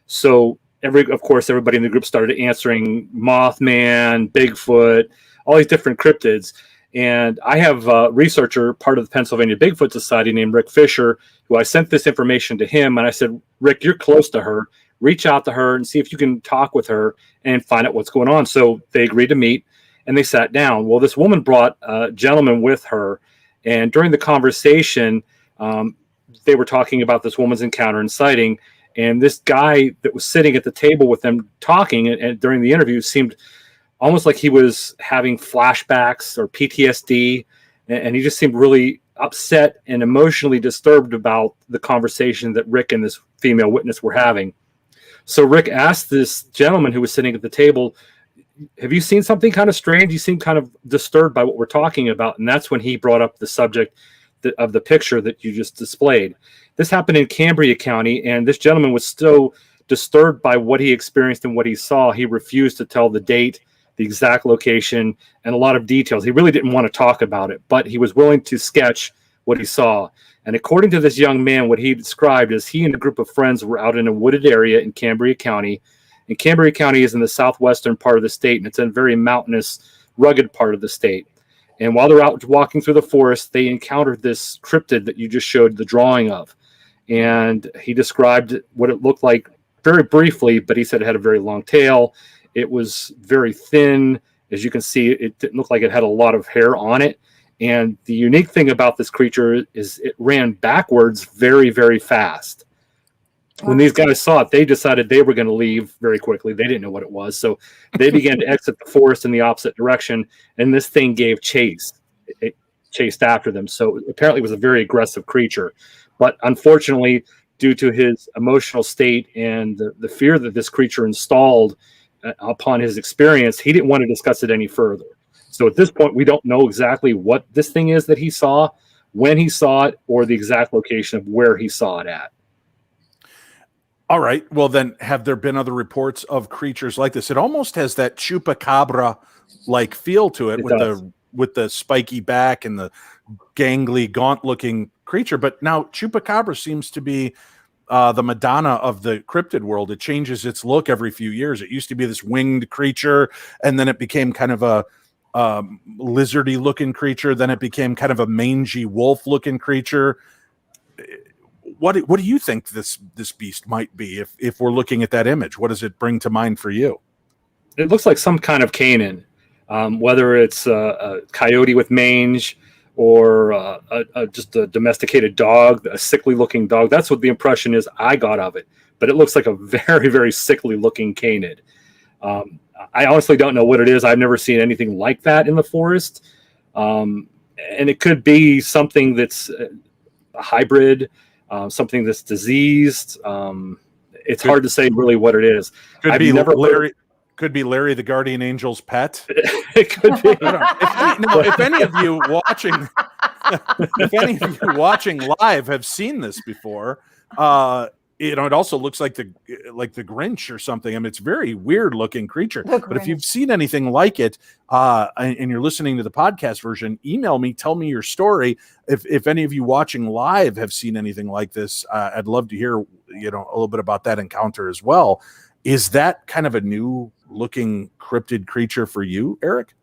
So, of course, everybody in the group started answering Mothman, Bigfoot, all these different cryptids. And I have a researcher, part of the Pennsylvania Bigfoot Society, named Rick Fisher, who I sent this information to him. And I said, Rick, you're close to her. Reach out to her and see if you can talk with her and find out what's going on. So they agreed to meet, and they sat down. Well, this woman brought a gentleman with her. And during the conversation, they were talking about this woman's encounter and sighting. And this guy that was sitting at the table with them talking and during the interview seemed almost like he was having flashbacks or PTSD. And he just seemed really upset and emotionally disturbed about the conversation that Rick and this female witness were having. So Rick asked this gentleman who was sitting at the table, have you seen something kind of strange? You seem kind of disturbed by what we're talking about. And that's when he brought up the subject of the picture that you just displayed. This happened in Cambria County, and this gentleman was so disturbed by what he experienced and what he saw, he refused to tell the date, the exact location, and a lot of details. He really didn't want to talk about it, but he was willing to sketch what he saw. And according to this young man, what he described is he and a group of friends were out in a wooded area in Cambria County. And Cambria County is in the southwestern part of the state, and it's a very mountainous, rugged part of the state. And while they're out walking through the forest, they encountered this cryptid that you just showed the drawing of. And he described what it looked like very briefly, but he said it had a very long tail. It was very thin. As you can see, it didn't look like it had a lot of hair on it. And the unique thing about this creature is it ran backwards very, very fast. When these guys saw it, they decided they were going to leave very quickly. They didn't know what it was. So they began to exit the forest in the opposite direction, and this thing gave chase. It chased after them. So apparently it was a very aggressive creature. But unfortunately, due to his emotional state and the fear that this creature installed upon his experience, he didn't want to discuss it any further. So at this point, we don't know exactly what this thing is that he saw, when he saw it, or the exact location of where he saw it at. All right. Well, then, have there been other reports of creatures like this? It almost has that chupacabra like feel to it, with the spiky back and the gangly, gaunt-looking creature. But now chupacabra seems to be the Madonna of the cryptid world. It changes its look every few years. It used to be this winged creature, and then it became kind of a lizardy-looking creature. Then it became kind of a mangy wolf-looking creature. What do you think this beast might be if we're looking at that image? What does it bring to mind for you? It looks like some kind of canine, whether it's a coyote with mange or just a domesticated dog, a sickly looking dog. That's what the impression is I got of it. But it looks like a very, very sickly looking canid. I honestly don't know what it is. I've never seen anything like that in the forest. And it could be something that's a hybrid, something that's diseased. It's hard to say really what it is. Could be Larry. Could be Larry the Guardian Angel's pet. It could be. If any of you watching live have seen this before, it also looks like the Grinch or something. I mean, it's a very weird looking creature. But if you've seen anything like it, and you're listening to the podcast version, email me, tell me your story. If any of you watching live have seen anything like this, I'd love to hear, a little bit about that encounter as well. Is that kind of a new looking cryptid creature for you, Eric?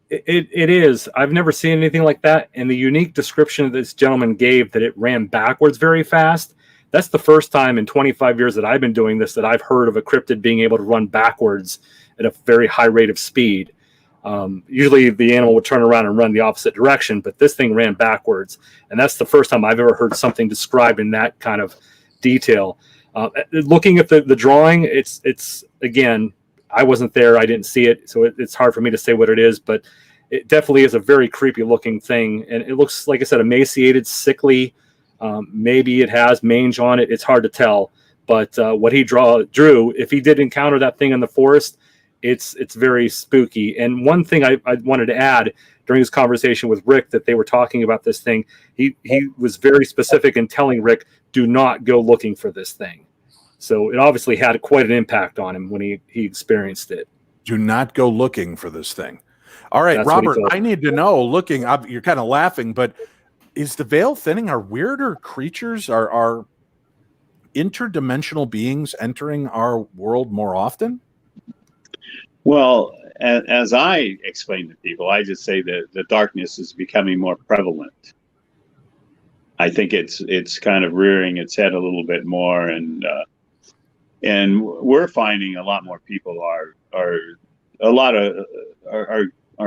It is. I've never seen anything like that. And the unique description this gentleman gave, that it ran backwards very fast. That's the first time in 25 years that I've been doing this that I've heard of a cryptid being able to run backwards at a very high rate of speed. Usually the animal would turn around and run the opposite direction, but this thing ran backwards. And that's the first time I've ever heard something described in that kind of detail. Looking at the drawing, it's again, I wasn't there. I didn't see it. So it's hard for me to say what it is, but it definitely is a very creepy looking thing. And it looks, like I said, emaciated, sickly. Maybe it has mange on it. It's hard to tell. But what he drew, if he did encounter that thing in the forest, it's very spooky. And one thing I wanted to add during his conversation with Rick, that they were talking about this thing, he was very specific in telling Rick, do not go looking for this thing. So it obviously had quite an impact on him when he experienced it. Do not go looking for this thing. All right, That's Robert, I need to know, you're kind of laughing, but is the veil thinning? Are weirder creatures, are interdimensional beings entering our world more often? Well, as I explain to people, I just say that the darkness is becoming more prevalent. I think it's kind of rearing its head a little bit more, and we're finding a lot more people are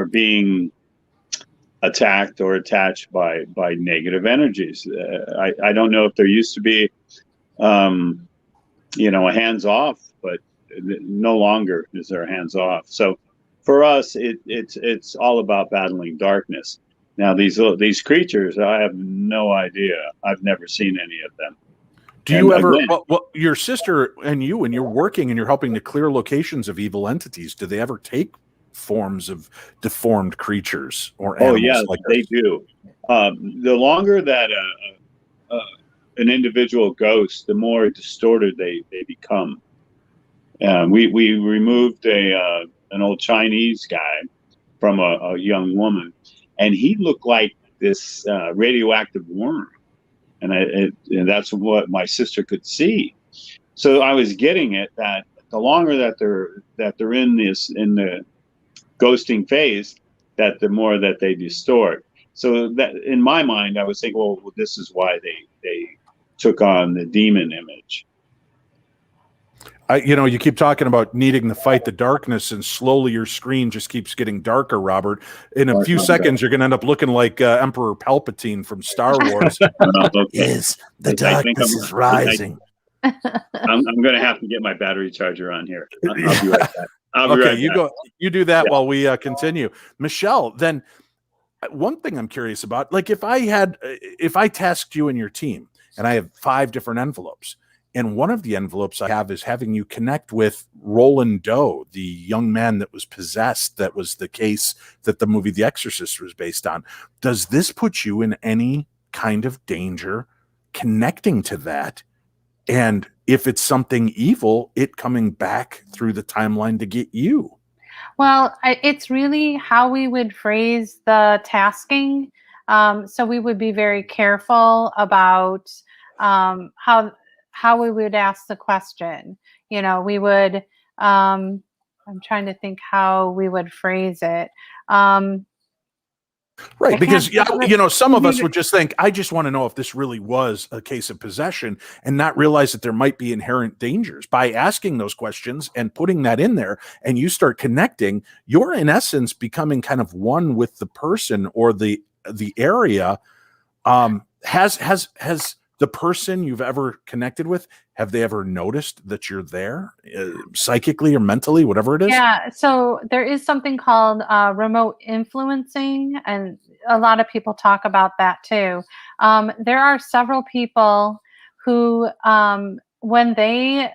being attacked or attached by negative energies. I don't know if there used to be, a hands off, but no longer is there hands off. So for us, it's all about battling darkness. Now these creatures, I have no idea. I've never seen any of them. Do you ever? Well, your sister and you, when you're working and you're helping to clear locations of evil entities, do they ever take forms of deformed creatures or animals? Oh yeah, like they do. The longer that an individual ghost, the more distorted they become. We removed an old Chinese guy from a young woman, and he looked like this radioactive worm, and that's what my sister could see. So I was getting it that the longer that they're in the ghosting phase, that the more that they distort. So that in my mind, I was thinking, well, this is why they took on the demon image. You keep talking about needing to fight the darkness, and slowly your screen just keeps getting darker, Robert. In a few seconds, you're going to end up looking like Emperor Palpatine from Star Wars. Okay. Is the darkness is rising. I'm going to have to get my battery charger on here. I'll be right back. Okay, you go. You do that Yeah. while we continue. Michelle, then one thing I'm curious about, like if I tasked you and your team, and I have 5 different envelopes, and one of the envelopes I have is having you connect with Roland Doe, the young man that was possessed, that was the case that the movie The Exorcist was based on. Does this put you in any kind of danger connecting to that? And if it's something evil, it coming back through the timeline to get you? Well, it's really how we would phrase the tasking. So we would be very careful about how we would ask the question. You know, we would. I'm trying to think how we would phrase it. Right, because some of us would just think, I just want to know if this really was a case of possession, and not realize that there might be inherent dangers. By asking those questions and putting that in there, and you start connecting, you're in essence becoming kind of one with the person or the area. Has the person you've ever connected with, have they ever noticed that you're there, psychically or mentally, whatever it is? Yeah, so there is something called remote influencing, and a lot of people talk about that too. There are several people who, when they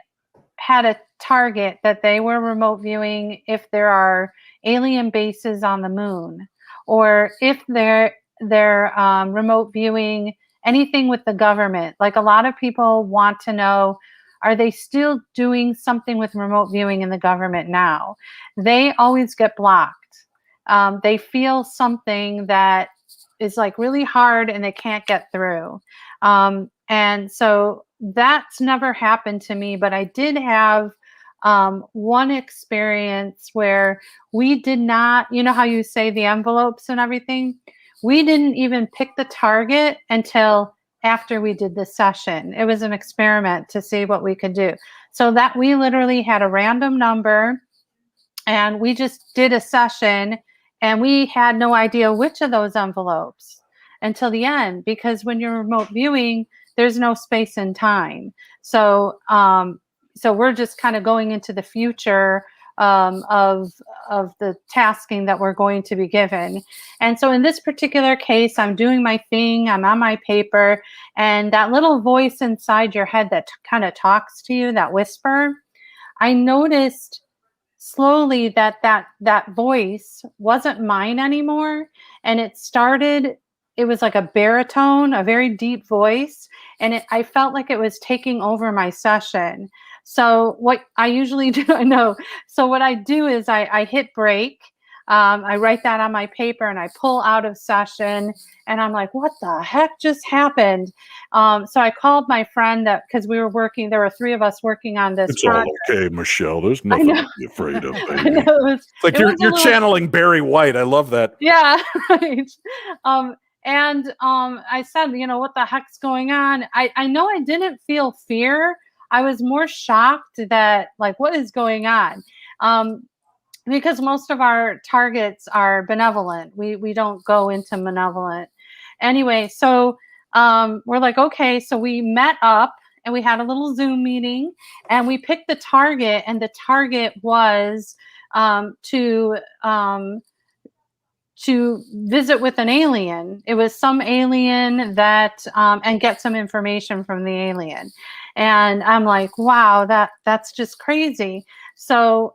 had a target that they were remote viewing, if there are alien bases on the moon, or if they're remote viewing anything with the government. Like a lot of people want to know, are they still doing something with remote viewing in the government now? They always get blocked. They feel something that is like really hard and they can't get through. And so that's never happened to me, but I did have one experience where we did not, you know how you say the envelopes and everything? We didn't even pick the target until after we did the session. It was an experiment to see what we could do. So that we literally had a random number and we just did a session, and we had no idea which of those envelopes until the end, because when you're remote viewing, there's no space and time. So we're just kind of going into the future of the tasking that we're going to be given. And so in this particular case, I'm doing my thing, I'm on my paper, and that little voice inside your head that kind of talks to you, that whisper, I noticed slowly that voice wasn't mine anymore. And it was like a baritone, a very deep voice. And I felt like it was taking over my session. So what I usually do, I know. So what I do is I hit break. I write that on my paper and I pull out of session, and I'm like, what the heck just happened? So I called my friend, because we were working, there were 3 of us working on this It's project. all okay, Michelle. There's nothing to be afraid of, baby. I know, It's like you're channeling Barry White. I love that. Yeah, right. I said, what the heck's going on? I know I didn't feel fear. I was more shocked that, like, what is going on? Because most of our targets are benevolent. We don't go into malevolent. Anyway, so we're like, okay, so we met up and we had a little Zoom meeting and we picked the target, and the target was to visit with an alien. It was some alien that and get some information from the alien. And I'm like, wow, that's just crazy. So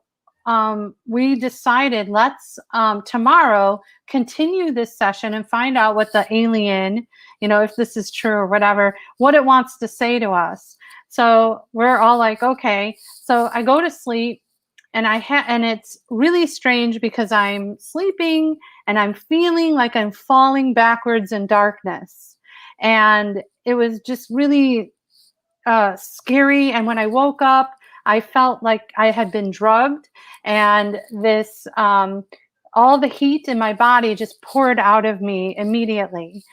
we decided, let's tomorrow continue this session and find out what the alien, if this is true or whatever, what it wants to say to us. So we're all like, okay. So I go to sleep, and and it's really strange because I'm sleeping and I'm feeling like I'm falling backwards in darkness. And it was just really scary. And when I woke up, I felt like I had been drugged, and this, all the heat in my body just poured out of me immediately.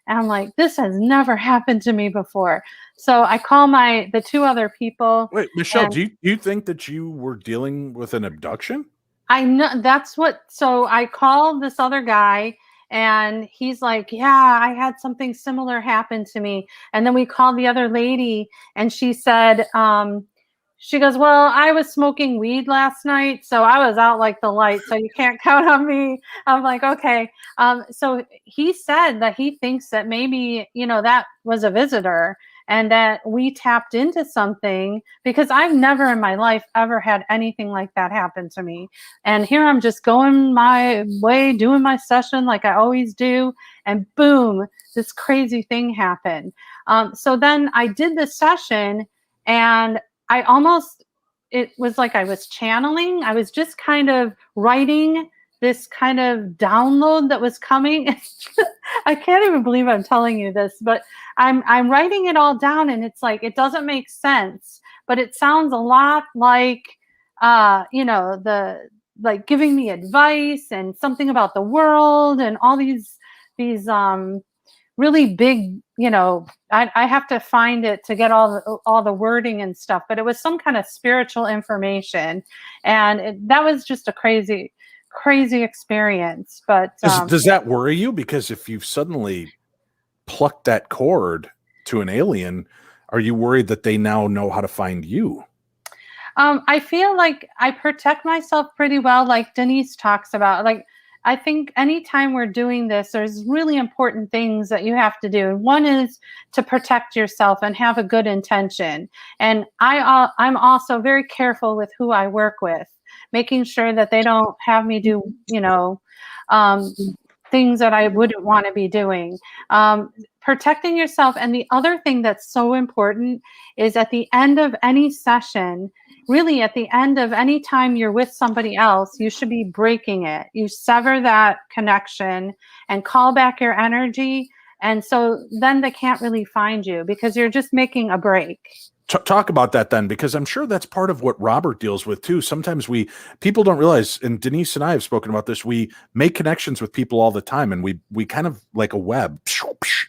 And I'm like, this has never happened to me before. So I call the 2 other people. Wait, Michelle, do you think that you were dealing with an abduction? I know so I called this other guy, And he's like, yeah, I had something similar happen to me. And then we called the other lady, and she said, she goes, well, I was smoking weed last night, so I was out like the light, so you can't count on me. I'm like, okay. So he said that he thinks that maybe, that was a visitor and that we tapped into something, because I've never in my life ever had anything like that happen to me. And here I'm just going my way, doing my session like I always do, and boom, this crazy thing happened. So then I did the session, and it was like I was channeling. I was just kind of writing this kind of download that was coming. I can't even believe I'm telling you this, but I'm writing it all down, and it's like, it doesn't make sense, but it sounds a lot like, like giving me advice and something about the world and all these really big, I have to find it to get all the wording and stuff, but it was some kind of spiritual information, and that was just a crazy experience. But does that worry you? Because if you've suddenly plucked that cord to an alien, are you worried that they now know how to find you? I feel like I protect myself pretty well, like Denise talks about. Like, I think anytime we're doing this, there's really important things that you have to do. One is to protect yourself and have a good intention. And I'm also very careful with who I work with, making sure that they don't have me do, things that I wouldn't want to be doing. Protecting yourself. And the other thing that's so important is at the end of any session, really at the end of any time you're with somebody else, you should be breaking it. You sever that connection and call back your energy. And so then they can't really find you, because you're just making a break. Talk about that then, because I'm sure that's part of what Robert deals with too. Sometimes people don't realize, and Denise and I have spoken about this, we make connections with people all the time, and we kind of like a web,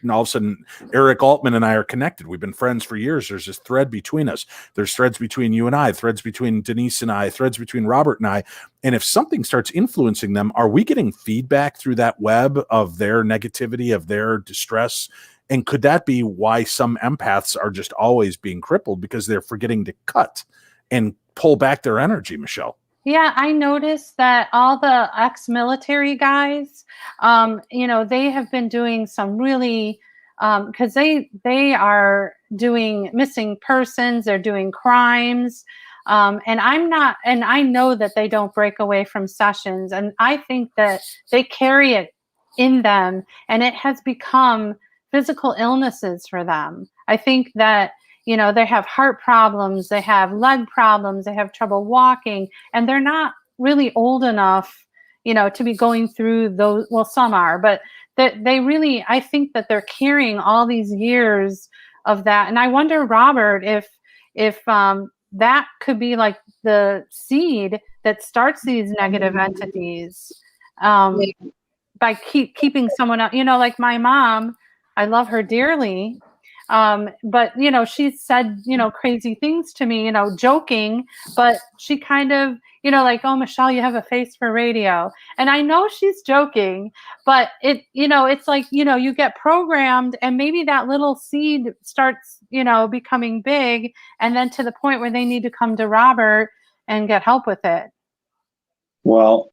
and all of a sudden Eric Altman and I are connected. We've been friends for years. There's this thread between us. There's threads between you and I, threads between Denise and I, threads between Robert and I. And if something starts influencing them, are we getting feedback through that web of their negativity, of their distress? And could that be why some empaths are just always being crippled, because they're forgetting to cut and pull back their energy, Michelle? Yeah, I noticed that all the ex-military guys, they have been doing some really, because they are doing missing persons, they're doing crimes, and I know that they don't break away from sessions, and I think that they carry it in them, and it has become physical illnesses for them. I think that, they have heart problems, they have leg problems, they have trouble walking, and they're not really old enough, to be going through those. Well, some are, but they really, I think that they're carrying all these years of that. And I wonder, Robert, if that could be like the seed that starts these negative entities, by keeping someone up, like my mom. I love her dearly. But, she said, crazy things to me, joking, but she kind of, like, oh, Michelle, you have a face for radio. And I know she's joking, but it's like, you get programmed, and maybe that little seed starts, becoming big, and then to the point where they need to come to Robert and get help with it. Well,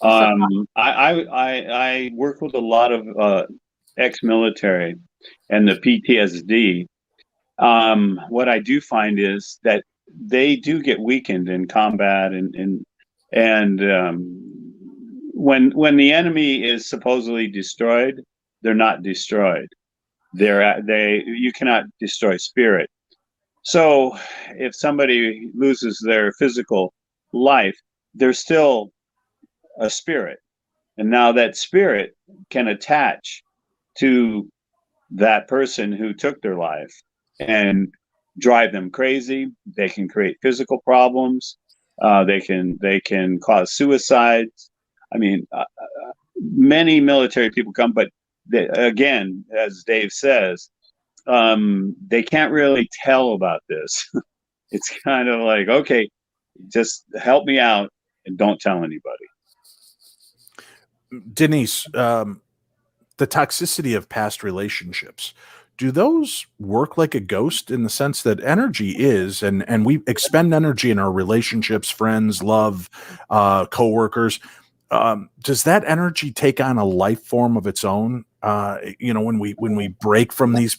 I work with a lot of ex-military and the PTSD. What I do find is that they do get weakened in combat, and when the enemy is supposedly destroyed, they're not destroyed. You cannot destroy spirit. So if somebody loses their physical life, they're still a spirit, and now that spirit can attach to that person who took their life and drive them crazy. They can create physical problems. They can cause suicides. I mean, many military people come, but again, as Dave says, they can't really tell about this. It's kind of like, okay, just help me out and don't tell anybody. Denise, the toxicity of past relationships, do those work like a ghost in the sense that energy is, and we expend energy in our relationships, friends, love, coworkers. Does that energy take on a life form of its own? When we break from these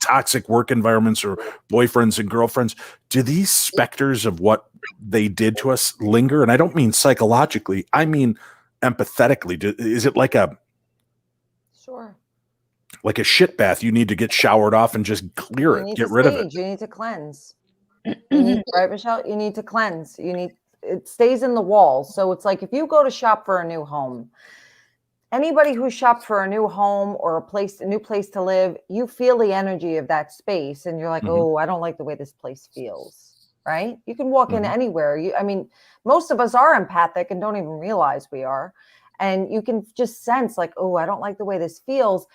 toxic work environments or boyfriends and girlfriends, do these specters of what they did to us linger? And I don't mean psychologically, I mean empathetically. Is it like a shit bath? You need to get showered off and just clear it, get rid of it. You need to cleanse. Right, Michelle? You need to cleanse. It stays in the walls. So it's like if you go to shop for a new home, anybody who shopped for a new home or a new place to live, you feel the energy of that space and you're like, oh, I don't like the way this place feels, right? You can walk in anywhere. Most of us are empathic and don't even realize we are. And you can just sense like, oh, I don't like the way this feels.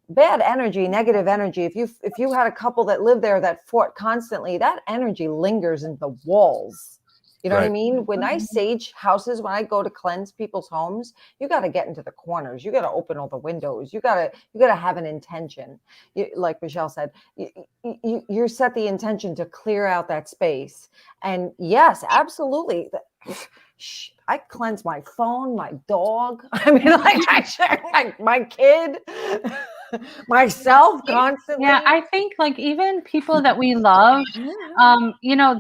Bad energy, negative energy. If you had a couple that lived there that fought constantly, that energy lingers in the walls. You know what I mean? When I sage houses, when I go to cleanse people's homes, you got to get into the corners. You got to open all the windows. You got to have an intention. Like Michelle said, you set the intention to clear out that space. And yes, absolutely. I cleanse my phone, my dog. I mean, like I check my kid. Myself constantly. Yeah, I think like even people that we love,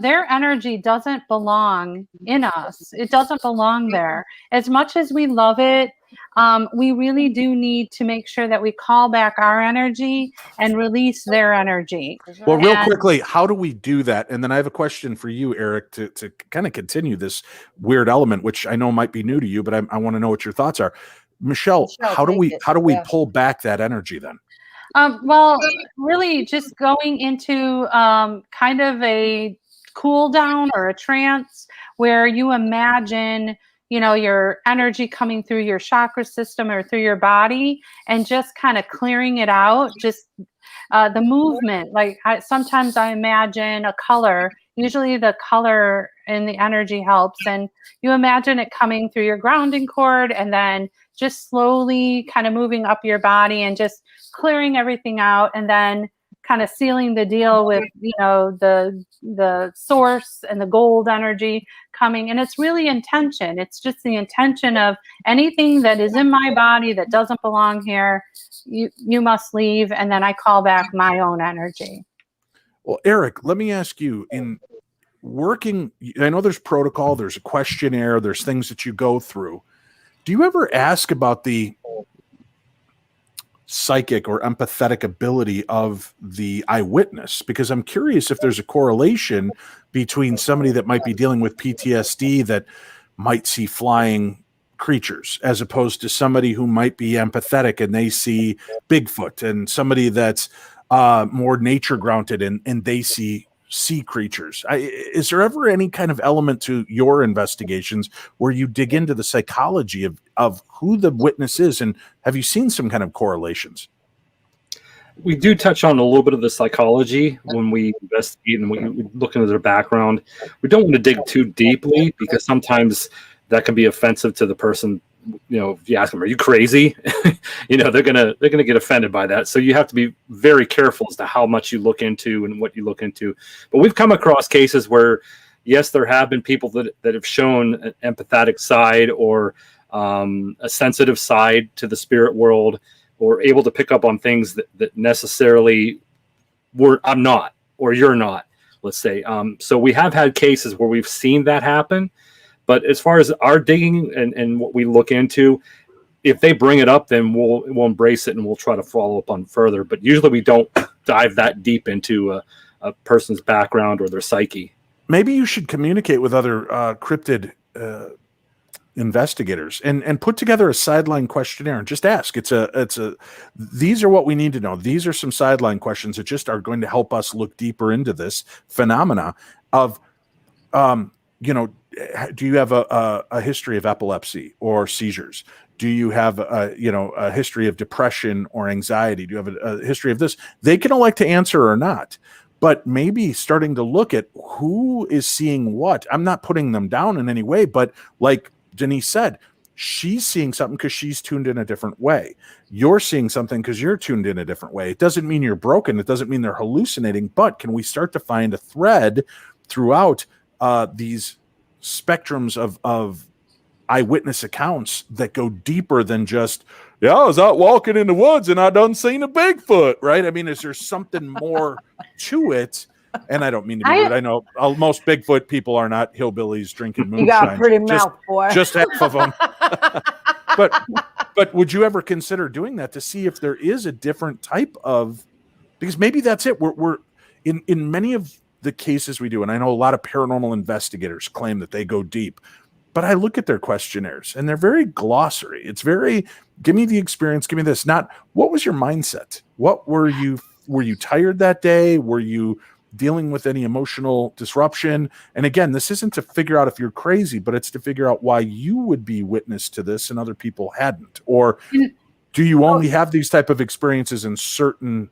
their energy doesn't belong in us. It doesn't belong there. As much as we love it, we really do need to make sure that we call back our energy and release their energy. Well, real quickly, how do we do that? And then I have a question for you, Eric, to kind of continue this weird element, which I know might be new to you, but I want to know what your thoughts are. Michelle, how do we pull back that energy then? Well, really just going into kind of a cool down or a trance where you imagine, your energy coming through your chakra system or through your body and just kind of clearing it out. Just the movement. Like sometimes I imagine a color. Usually the color and the energy helps. And you imagine it coming through your grounding cord and then just slowly kind of moving up your body and just clearing everything out and then kind of sealing the deal with, the source and the gold energy coming. And it's really intention. It's just the intention of anything that is in my body that doesn't belong here, you must leave. And then I call back my own energy. Well, Eric, let me ask you, in working, I know there's protocol, there's a questionnaire, there's things that you go through. Do you ever ask about the psychic or empathetic ability of the eyewitness? Because I'm curious if there's a correlation between somebody that might be dealing with PTSD that might see flying creatures as opposed to somebody who might be empathetic and they see Bigfoot, and somebody that's more nature grounded and they see sea creatures. Is there ever any kind of element to your investigations where you dig into the psychology of who the witness is, and have you seen some kind of correlations? We do touch on a little bit of the psychology when we investigate and we look into their background. We don't want to dig too deeply because sometimes that can be offensive to the person. If you ask them, "Are you crazy?" they're gonna get offended by that. So you have to be very careful as to how much you look into and what you look into. But we've come across cases where, yes, there have been people that have shown an empathetic side or a sensitive side to the spirit world, or able to pick up on things that necessarily I'm not, or you're not, let's say. So we have had cases where we've seen that happen. But as far as our digging and what we look into, if they bring it up, then we'll embrace it and we'll try to follow up on further. But usually we don't dive that deep into a person's background or their psyche. Maybe you should communicate with other cryptid investigators and put together a sideline questionnaire and just ask. These are what we need to know. These are some sideline questions that just are going to help us look deeper into this phenomena of, do you have a history of epilepsy or seizures? Do you have a history of depression or anxiety? Do you have a history of this? They can elect to answer or not, but maybe starting to look at who is seeing what. I'm not putting them down in any way, but like Denise said, she's seeing something because she's tuned in a different way. You're seeing something because you're tuned in a different way. It doesn't mean you're broken. It doesn't mean they're hallucinating. But can we start to find a thread throughout these spectrums of eyewitness accounts that go deeper than just, yeah, I was out walking in the woods and I done seen a Bigfoot, right? I mean, is there something more to it? And I don't mean to be rude. I know most Bigfoot people are not hillbillies drinking moonshine. You got a pretty mouth, boy. Just half of them. But would you ever consider doing that to see if there is a different type of, because maybe that's it. We're in many of the cases we do, and I know a lot of paranormal investigators claim that they go deep, but I look at their questionnaires and they're very glossary. It's very, give me the experience, give me this. Not, what was your mindset? What were you tired that day? Were you dealing with any emotional disruption? And again, this isn't to figure out if you're crazy, but it's to figure out why you would be witness to this and other people hadn't. Or do you only have these type of experiences in certain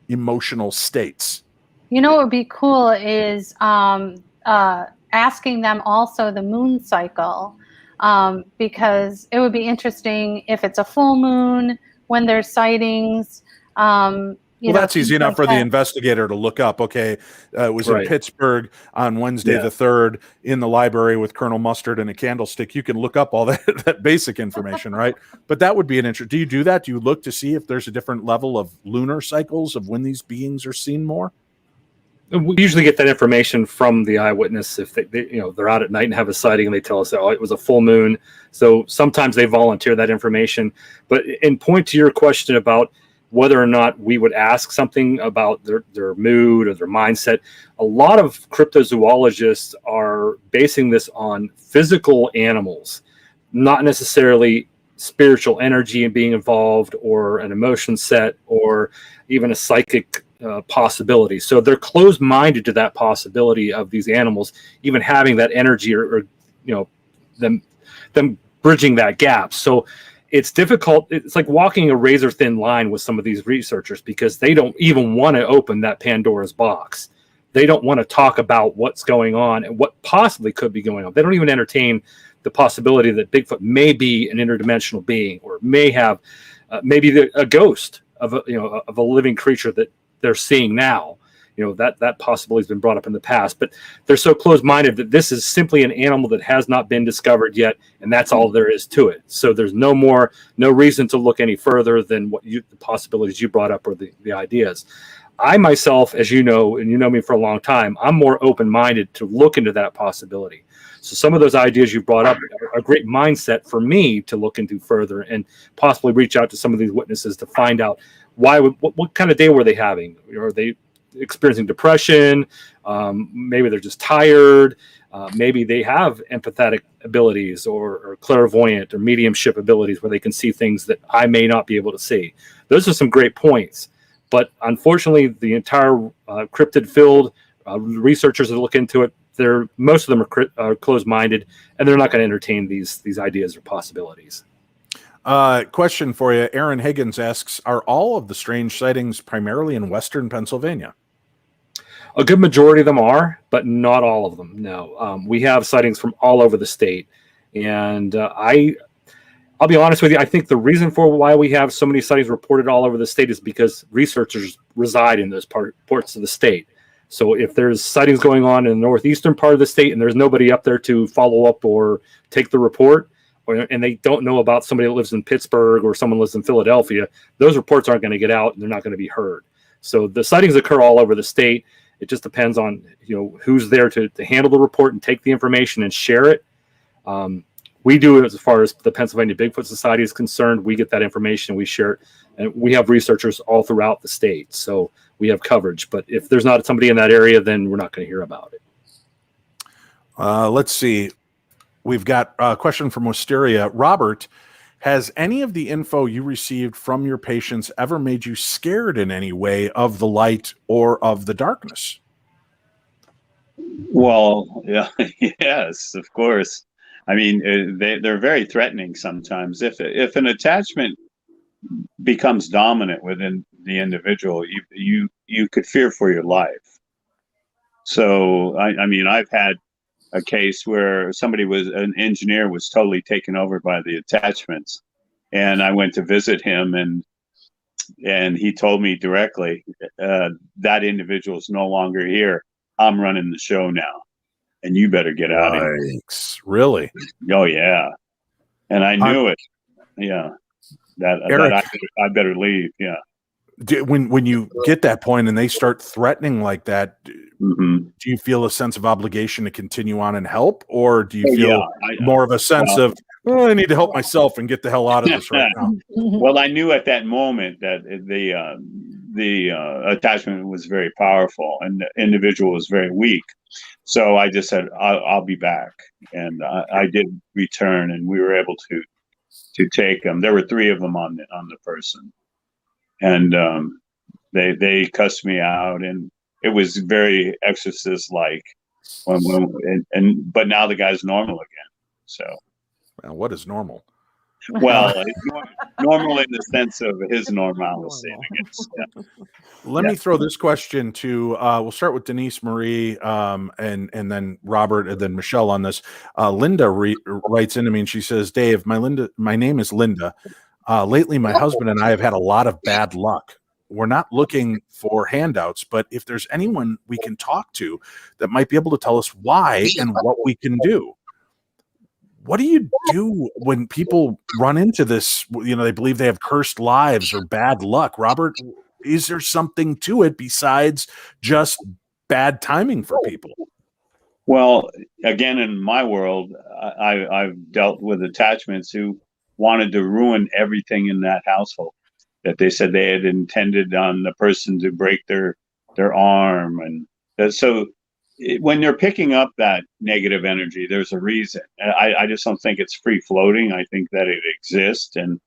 emotional states? You know what would be cool is asking them also the moon cycle, because it would be interesting if it's a full moon, when there's sightings. Well, that's easy enough for the investigator to look up. Okay, it was in Pittsburgh on Wednesday the 3rd in the library with Colonel Mustard and a candlestick. You can look up all that basic information, right? But that would be an interest. Do you do that? Do you look to see if there's a different level of lunar cycles of when these beings are seen more? We usually get that information from the eyewitness if they're out at night and have a sighting and they tell us, oh, it was a full moon. So sometimes they volunteer that information. But in point to your question about whether or not we would ask something about their mood or their mindset, a lot of cryptozoologists are basing this on physical animals, not necessarily spiritual energy and being involved or an emotion set or even a psychic possibility. So they're closed-minded to that possibility of these animals even having that energy or them bridging that gap. So it's difficult. It's like walking a razor thin line with some of these researchers because they don't even want to open that Pandora's box. They don't want to talk about what's going on and what possibly could be going on. They don't even entertain the possibility that Bigfoot may be an interdimensional being or may have maybe a ghost of a living creature that they're seeing now. That possibility has been brought up in the past, but they're so close-minded that this is simply an animal that has not been discovered yet, and that's all there is to it. So there's no reason to look any further than the possibilities you brought up or the ideas. I myself, as you know, and you know me for a long time, I'm more open-minded to look into that possibility. So some of those ideas you brought up are a great mindset for me to look into further and possibly reach out to some of these witnesses to find out what kind of day were they having? Are they experiencing depression? Maybe they're just tired. Maybe they have empathetic abilities or clairvoyant or mediumship abilities where they can see things that I may not be able to see. Those are some great points. But unfortunately, the entire cryptid field, researchers that look into it, most of them are closed-minded, and they're not going to entertain these ideas or possibilities. Question for you. Aaron Higgins asks, are all of the strange sightings primarily in Western Pennsylvania? A good majority of them are, but not all of them. No, we have sightings from all over the state. And I'll be honest with you, I think the reason for why we have so many sightings reported all over the state is because researchers reside in those parts of the state. So if there's sightings going on in the northeastern part of the state and there's nobody up there to follow up or take the report, and they don't know about somebody that lives in Pittsburgh or someone lives in Philadelphia, those reports aren't going to get out and they're not going to be heard. So the sightings occur all over the state. It just depends on who's there to handle the report and take the information and share it. We do it as far as the Pennsylvania Bigfoot Society is concerned. We get that information, we share it, and we have researchers all throughout the state. So we have coverage. But if there's not somebody in that area, then we're not going to hear about it. Let's see. We've got a question from Wisteria. Robert, has any of the info you received from your patients ever made you scared in any way of the light or of the darkness? Well, yeah, yes, of course. I mean, they're very threatening sometimes. If an attachment becomes dominant within the individual, you could fear for your life. So, I mean, I've had a case where an engineer was totally taken over by the attachments, and I went to visit him, and he told me directly, that individual is no longer here. I'm running the show now, and you better get out of here. Really? Oh yeah, and I knew it. Yeah, Eric, I better leave. Yeah. When you get that point and they start threatening like that, Mm-hmm. do you feel a sense of obligation to continue on and help, or do you feel more of a sense of, I need to help myself and get the hell out of this right now? Well, I knew at that moment that the attachment was very powerful and the individual was very weak. So I just said, I'll be back. And I did return, and we were able to take them. There were 3 of them on the person. And they cussed me out, and it was very Exorcist-like. But now the guy's normal again. So, well, what is normal? Well, it's normal in the sense of his normalcy, I guess. Yeah. Let me throw this question to. We'll start with Denise Marie, and then Robert, and then Michelle on this. Linda writes into me, and she says, "Dave, my name is Linda. Lately, my husband and I have had a lot of bad luck. We're not looking for handouts, but if there's anyone we can talk to that might be able to tell us why and what we can do." What do you do when people run into this? They believe they have cursed lives or bad luck. Robert, is there something to it besides just bad timing for people? Well, again, in my world, I've dealt with attachments who wanted to ruin everything in that household. That they said they had intended on the person to break their arm, and so when you're picking up that negative energy, there's a reason. I just don't think it's free floating. I think that it exists, and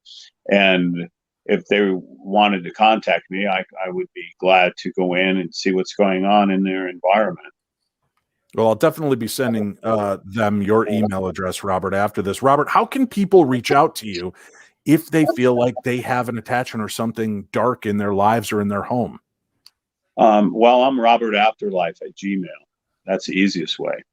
if they wanted to contact me, I would be glad to go in and see what's going on in their environment. Well, I'll definitely be sending them your email address, Robert, after this. Robert, how can people reach out to you if they feel like they have an attachment or something dark in their lives or in their home? Well, I'm Robert Afterlife at Gmail. That's the easiest way.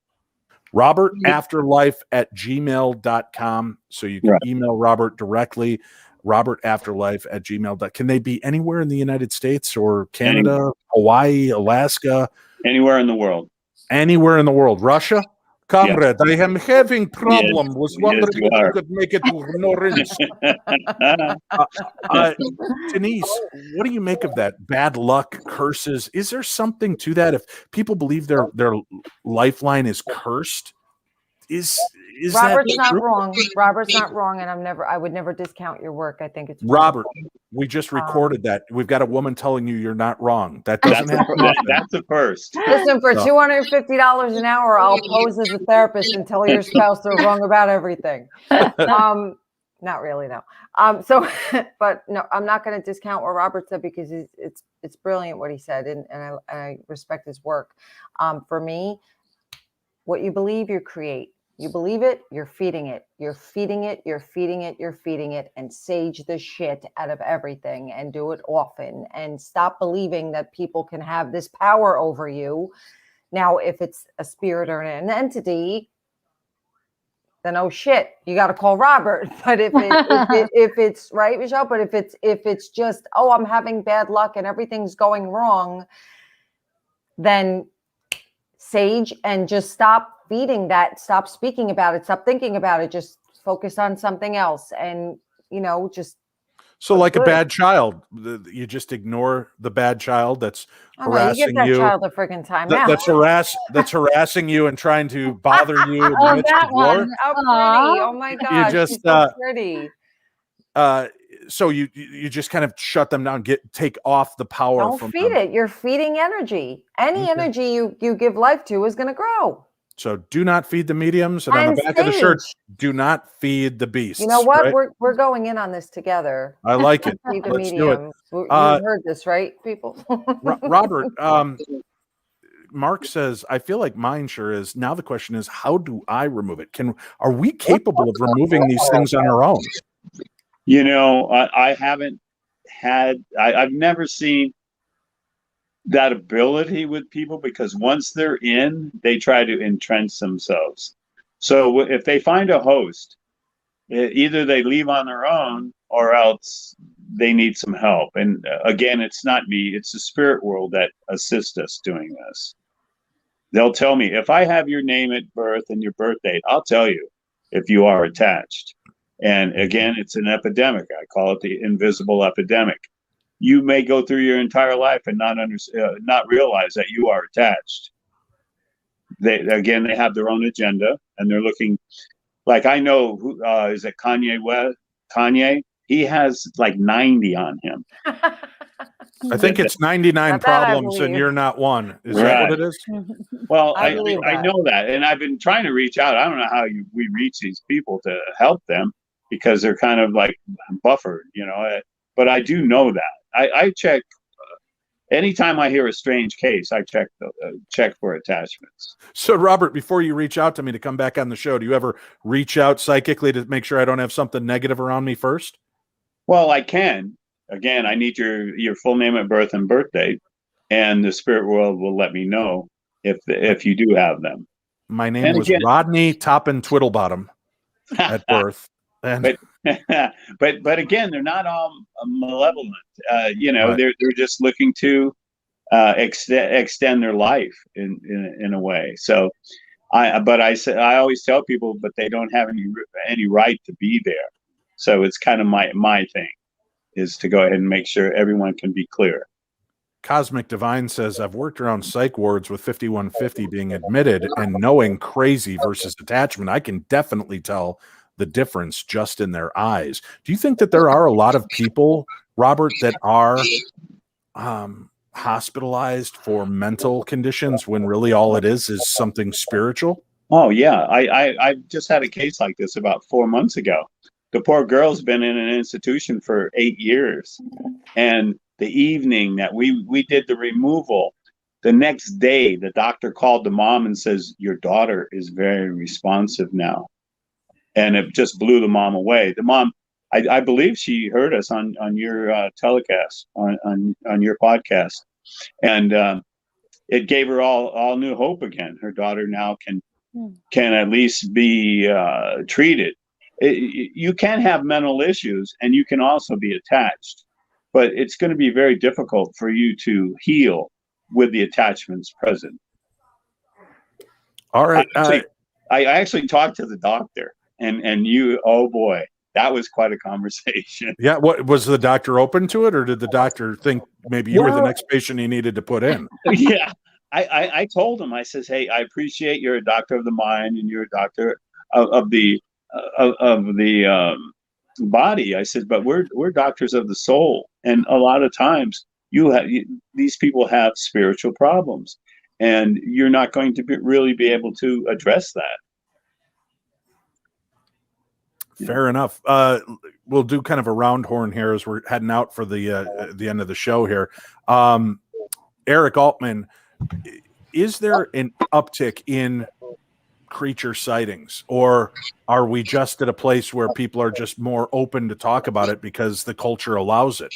RobertAfterlife@gmail.com. So you can email Robert directly, RobertAfterlife@gmail.com. Can they be anywhere in the United States or Canada, Hawaii, Alaska? Anywhere in the world. Anywhere in the world. Russia? Comrade, I am having problem. Yes. Was wondering Yes, you if are. you could make it to Norinsk. Denise, what do you make of that? Bad luck, curses. Is there something to that? If people believe their lifeline is cursed, is Robert's that not true? wrong. Robert's not wrong, and I would never discount your work. I think it's Robert, wonderful. we just recorded that. We've got a woman telling you you're not wrong. That doesn't happen. That's the first. Listen, for $250 an hour, I'll pose as a therapist and tell your spouse they're wrong about everything. Not really, though. But no, I'm not going to discount what Robert said because it's brilliant what he said, and I respect his work. For me, what you believe, you create. You believe it, you're feeding it. You're feeding it, you're feeding it, you're feeding it, and sage the shit out of everything and do it often. And stop believing that people can have this power over you. Now, if it's a spirit or an entity, then oh shit, you got to call Robert. But if it's right, Michelle. But if it's just I'm having bad luck and everything's going wrong, then sage and just stop feeding that. Stop speaking about it. Stop thinking about it. Just focus on something else, and just. So, like a bad child, you just ignore the bad child that's harassing you. Give that child a freaking time out. That's harassing you and trying to bother you in the midst of war. How pretty! Oh my God, you just she's so pretty. So you just kind of shut them down, take off the power. Don't feed it. You're feeding energy. Any energy you give life to is going to grow. So do not feed the mediums, and on the back of the shirt, do not feed the beasts. You know what? Right? We're going in on this together. I like it. Feed the Let's medium. do it. You heard this, right, people? Robert, Mark says, I feel like mine sure is. Now the question is, how do I remove it? Are we capable of removing these things on our own? I haven't had. I've never seen that ability with people, because once they're in, they try to entrench themselves. So if they find a host, either they leave on their own or else they need some help. And again, it's not me, it's the spirit world that assists us doing this. They'll tell me, if I have your name at birth and your birth date, I'll tell you if you are attached. And again, it's an epidemic. I call it the invisible epidemic. You may go through your entire life and not realize that you are attached. They have their own agenda, and they're looking. Like, I know who is it? Kanye West. Kanye. He has like 90 on him. I think it's 99 problems and you're not one. Is that what it is? Well, I know that, and I've been trying to reach out. I don't know how we reach these people to help them, because they're kind of like buffered, but I do know that. I check anytime I hear a strange case. I check for attachments. So, Robert, before you reach out to me to come back on the show, do you ever reach out psychically to make sure I don't have something negative around me first? Well, I can. Again, I need your full name at birth and birth date, and the spirit world will let me know if you do have them. My name was Rodney Toppin Twiddlebottom at birth. And but again, they're not all malevolent. Right. They're just looking to extend their life in a way. So I always tell people, but they don't have any right to be there. So it's kind of my thing is to go ahead and make sure everyone can be clear. Cosmic Divine says, I've worked around psych wards with 5150 being admitted, and knowing crazy versus attachment, I can definitely tell the difference just in their eyes. Do you think that there are a lot of people, Robert, that are hospitalized for mental conditions when really all it is something spiritual? Oh, yeah. I just had a case like this about 4 months ago. The poor girl's been in an institution for 8 years. And the evening that we did the removal, the next day, the doctor called the mom and says, your daughter is very responsive now. And it just blew the mom away. The mom, I believe she heard us on your telecast, on your podcast. And it gave her all new hope again. Her daughter now can at least be treated. You can have mental issues, and you can also be attached. But it's going to be very difficult for you to heal with the attachments present. All right. I actually talked to the doctor, and you, oh boy, that was quite a conversation. Yeah. What was the doctor open to it, or did the doctor think maybe you were the next patient he needed to put in? Yeah. I told him, I says, hey, I appreciate you're a doctor of the mind and you're a doctor of the body. I said, but we're doctors of the soul, and a lot of times these people have spiritual problems, and you're not going to really be able to address that. Fair enough. We'll do kind of a round horn here as we're heading out for the end of the show here. Eric Altman, is there an uptick in creature sightings, or are we just at a place where people are just more open to talk about it because the culture allows it?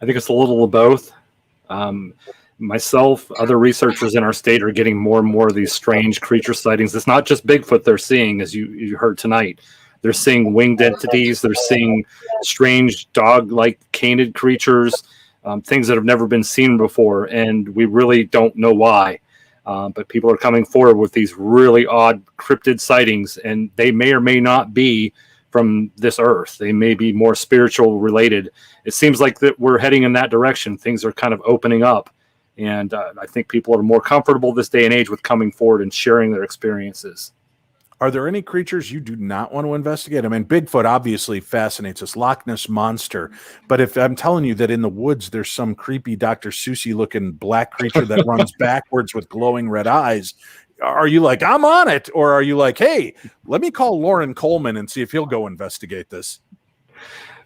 I think it's a little of both. Myself, other researchers in our state are getting more and more of these strange creature sightings. It's not just Bigfoot they're seeing, as you heard tonight. They're seeing winged entities. They're seeing strange dog-like canid creatures, things that have never been seen before, and we really don't know why. But people are coming forward with these really odd cryptid sightings, and they may or may not be from this earth. They may be more spiritual related. It seems like that we're heading in that direction. Things are kind of opening up, and I think people are more comfortable this day and age with coming forward and sharing their experiences. Are there any creatures you do not want to investigate? I mean, Bigfoot obviously fascinates us, Loch Ness Monster. But if I'm telling you that in the woods there's some creepy Dr. Seussy looking black creature that runs backwards with glowing red eyes, are you like, I'm on it? Or are you like, hey, let me call Lauren Coleman and see if he'll go investigate this?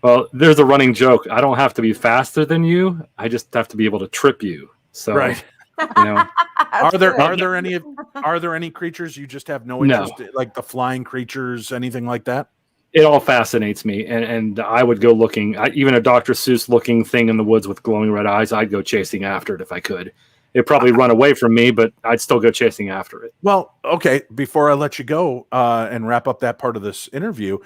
Well, there's a running joke. I don't have to be faster than you. I just have to be able to trip you. So, right. You know, are there any creatures you just have no interest in, like the flying creatures, anything like that? It all fascinates me, and I would go looking. Even a Dr. Seuss looking thing in the woods with glowing red eyes, I'd go chasing after it if I could. It'd probably run away from me, but I'd still go chasing after it. Well, okay. Before I let you go and wrap up that part of this interview,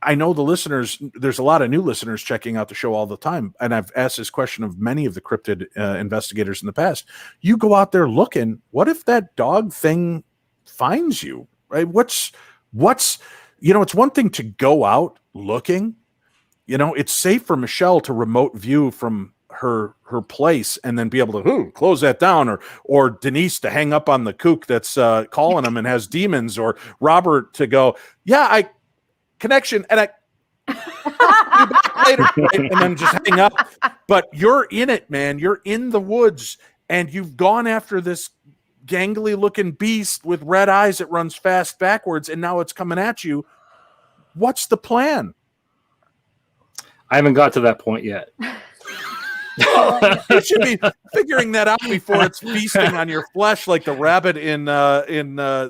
I know the listeners, there's a lot of new listeners checking out the show all the time. And I've asked this question of many of the cryptid investigators in the past. You go out there looking, what if that dog thing finds you, right? What's, it's one thing to go out looking, it's safe for Michelle to remote view from her place and then be able to close that down, or Denise to hang up on the kook that's calling him and has demons, or Robert to go, connection, and later, right? And then just hang up. But you're in it, man. You're in the woods, and you've gone after this gangly looking beast with red eyes that runs fast backwards, and now it's coming at you. What's the plan? I haven't got to that point yet. You should be figuring that out before it's feasting on your flesh like the rabbit in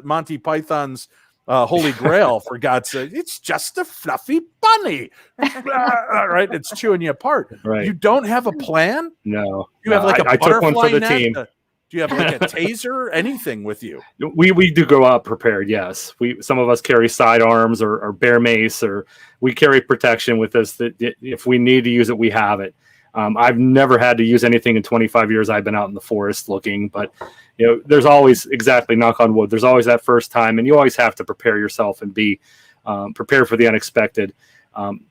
Monty Python's Holy Grail, for God's sake. It's just a fluffy bunny. Right? It's chewing you apart. Right. You don't have a plan? No. You have like a I took one for the net? team. Do you have like a taser? Anything with you? We do go out prepared, yes. Some of us carry sidearms or bear mace, or we carry protection with us that if we need to use it, we have it. I've never had to use anything in 25 years I've been out in the forest looking, but there's always, exactly, knock on wood, there's always that first time, and you always have to prepare yourself and be prepared for the unexpected.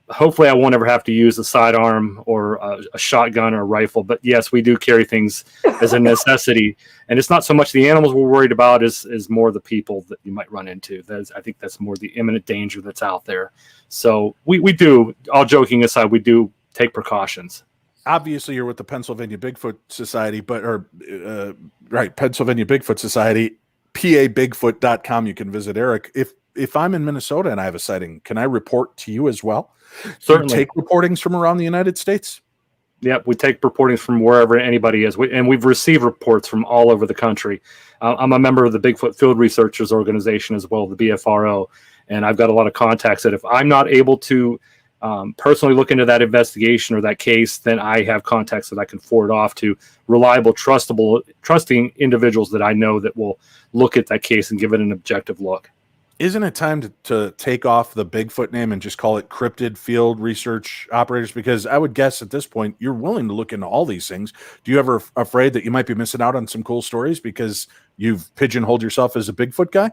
Hopefully I won't ever have to use a sidearm or a shotgun or a rifle, but yes, we do carry things as a necessity. And it's not so much the animals we're worried about as more the people that you might run into. I think that's more the imminent danger that's out there. So we do, all joking aside, we do take precautions. Obviously you're with the Pennsylvania Bigfoot Society, Pennsylvania Bigfoot Society, pabigfoot.com. You can visit Eric. If I'm in Minnesota and I have a sighting, can I report to you as well? Certainly. Do you take reportings from around the United States? Yeah, we take reportings from wherever anybody is. And we've received reports from all over the country. I'm a member of the Bigfoot Field Researchers Organization as well, the BFRO. And I've got a lot of contacts that if I'm not able to personally look into that investigation or that case, then I have contacts that I can forward off to reliable, trusting individuals that I know that will look at that case and give it an objective look. Isn't it time to take off the Bigfoot name and just call it Cryptid Field Research Operators? Because I would guess at this point you're willing to look into all these things. Do you ever afraid that you might be missing out on some cool stories because you've pigeonholed yourself as a Bigfoot guy?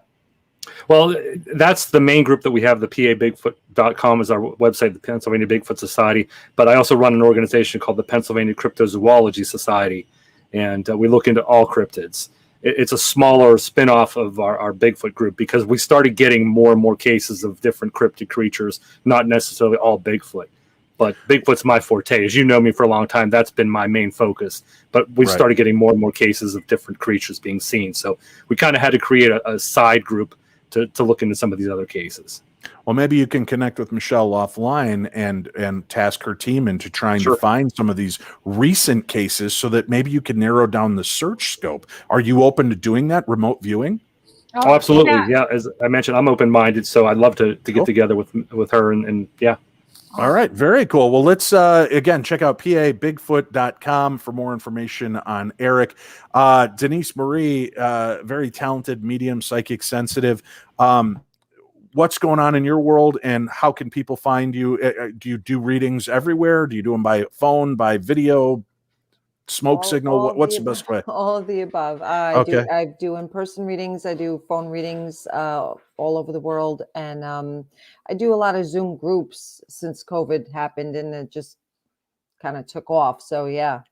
Well, that's the main group that we have. The pabigfoot.com is our website, the Pennsylvania Bigfoot Society. But I also run an organization called the Pennsylvania Cryptozoology Society, and we look into all cryptids. It's a smaller spin-off of our Bigfoot group because we started getting more and more cases of different cryptid creatures, not necessarily all Bigfoot. But Bigfoot's my forte. As you know me for a long time, that's been my main focus. But we started getting more and more cases of different creatures being seen. So we kind of had to create a side group to look into some of these other cases. Well, maybe you can connect with Michelle offline and task her team into trying to find some of these recent cases so that maybe you can narrow down the search scope. Are you open to doing that, remote viewing? Oh, absolutely. Yeah. As I mentioned, I'm open-minded, so I'd love to get together with her and yeah. All right. Very cool. Well, let's, again, check out pabigfoot.com for more information on Eric. Denise Marie, very talented, medium, psychic, sensitive. What's going on in your world and how can people find you? Do you do readings everywhere? Do you do them by phone, by video, smoke signal? What's the best way? All of the above. I do in-person readings. I do phone readings all over the world. And I do a lot of Zoom groups since COVID happened and it just kind of took off. So, yeah.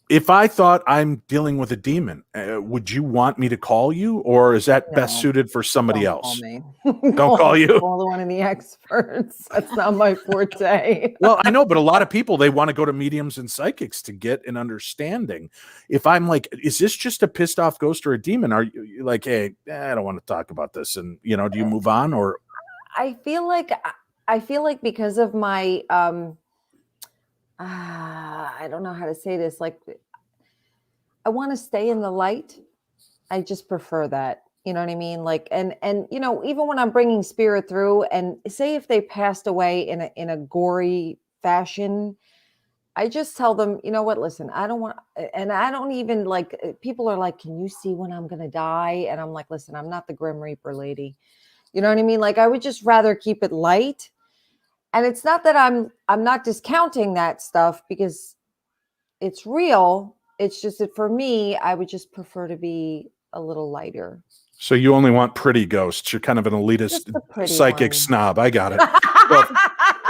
If I thought I'm dealing with a demon, would you want me to call you, or is that best suited for somebody else? Call me. Don't call you. Call one of the experts. That's not my forte. Well, I know, but a lot of people, they want to go to mediums and psychics to get an understanding. If I'm like, is this just a pissed off ghost or a demon? Are you like, hey, I don't want to talk about this, and do you move on? Or I feel like because of my I don't know how to say this. Like, I want to stay in the light. I just prefer that. You know what I mean? Like, and you know, even when I'm bringing spirit through, and say if they passed away in a gory fashion, I just tell them, you know what, listen, I don't want, and I don't even like, people are like, can you see when I'm going to die? And I'm like, listen, I'm not the Grim Reaper lady. You know what I mean? Like, I would just rather keep it light. And it's not that I'm not discounting that stuff, because it's real. It's just that for me, I would just prefer to be a little lighter. So you only want pretty ghosts. You're kind of an elitist psychic snob. I got it. Well,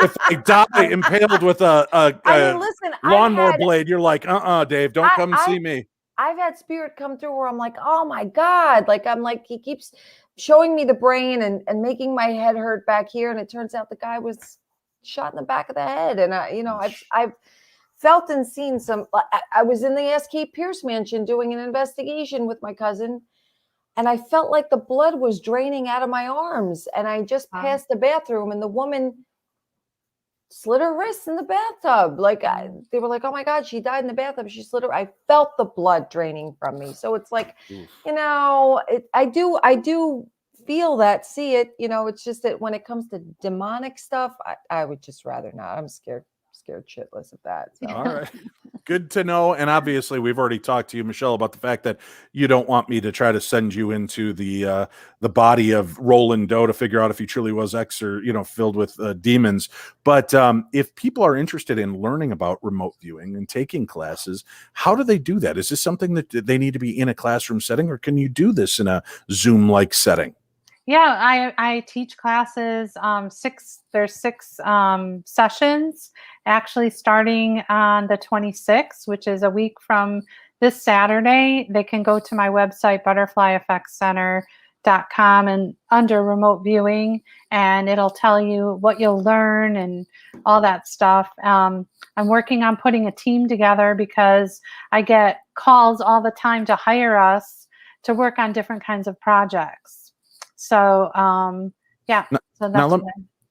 if I die impaled with a I mean, listen, lawnmower blade, you're like, Dave, don't come and see me. I've had spirit come through where I'm like, oh my God. Like, I'm like, he keeps showing me the brain and making my head hurt back here. And it turns out the guy was shot in the back of the head. And I've felt and seen some. I was in the S.K. Pierce mansion doing an investigation with my cousin, and I felt like the blood was draining out of my arms. And I just passed the bathroom, and the woman slit her wrists in the bathtub. Like, they were like, oh my God, she died in the bathtub. She slit her. I felt the blood draining from me. So it's like, you know, I do feel that, see it. You know, it's just that when it comes to demonic stuff, I would just rather not. I'm scared shitless of that. So. All right. Good to know. And obviously we've already talked to you, Michelle, about the fact that you don't want me to try to send you into the body of Roland Doe to figure out if he truly was filled with demons. But if people are interested in learning about remote viewing and taking classes, how do they do that? Is this something that they need to be in a classroom setting, or can you do this in a Zoom-like setting? Yeah, I teach classes. There's six sessions, actually starting on the 26th, which is a week from this Saturday. They can go to my website, butterflyeffectscenter.com, and under remote viewing, and it'll tell you what you'll learn and all that stuff. I'm working on putting a team together because I get calls all the time to hire us to work on different kinds of projects. So, yeah. So that's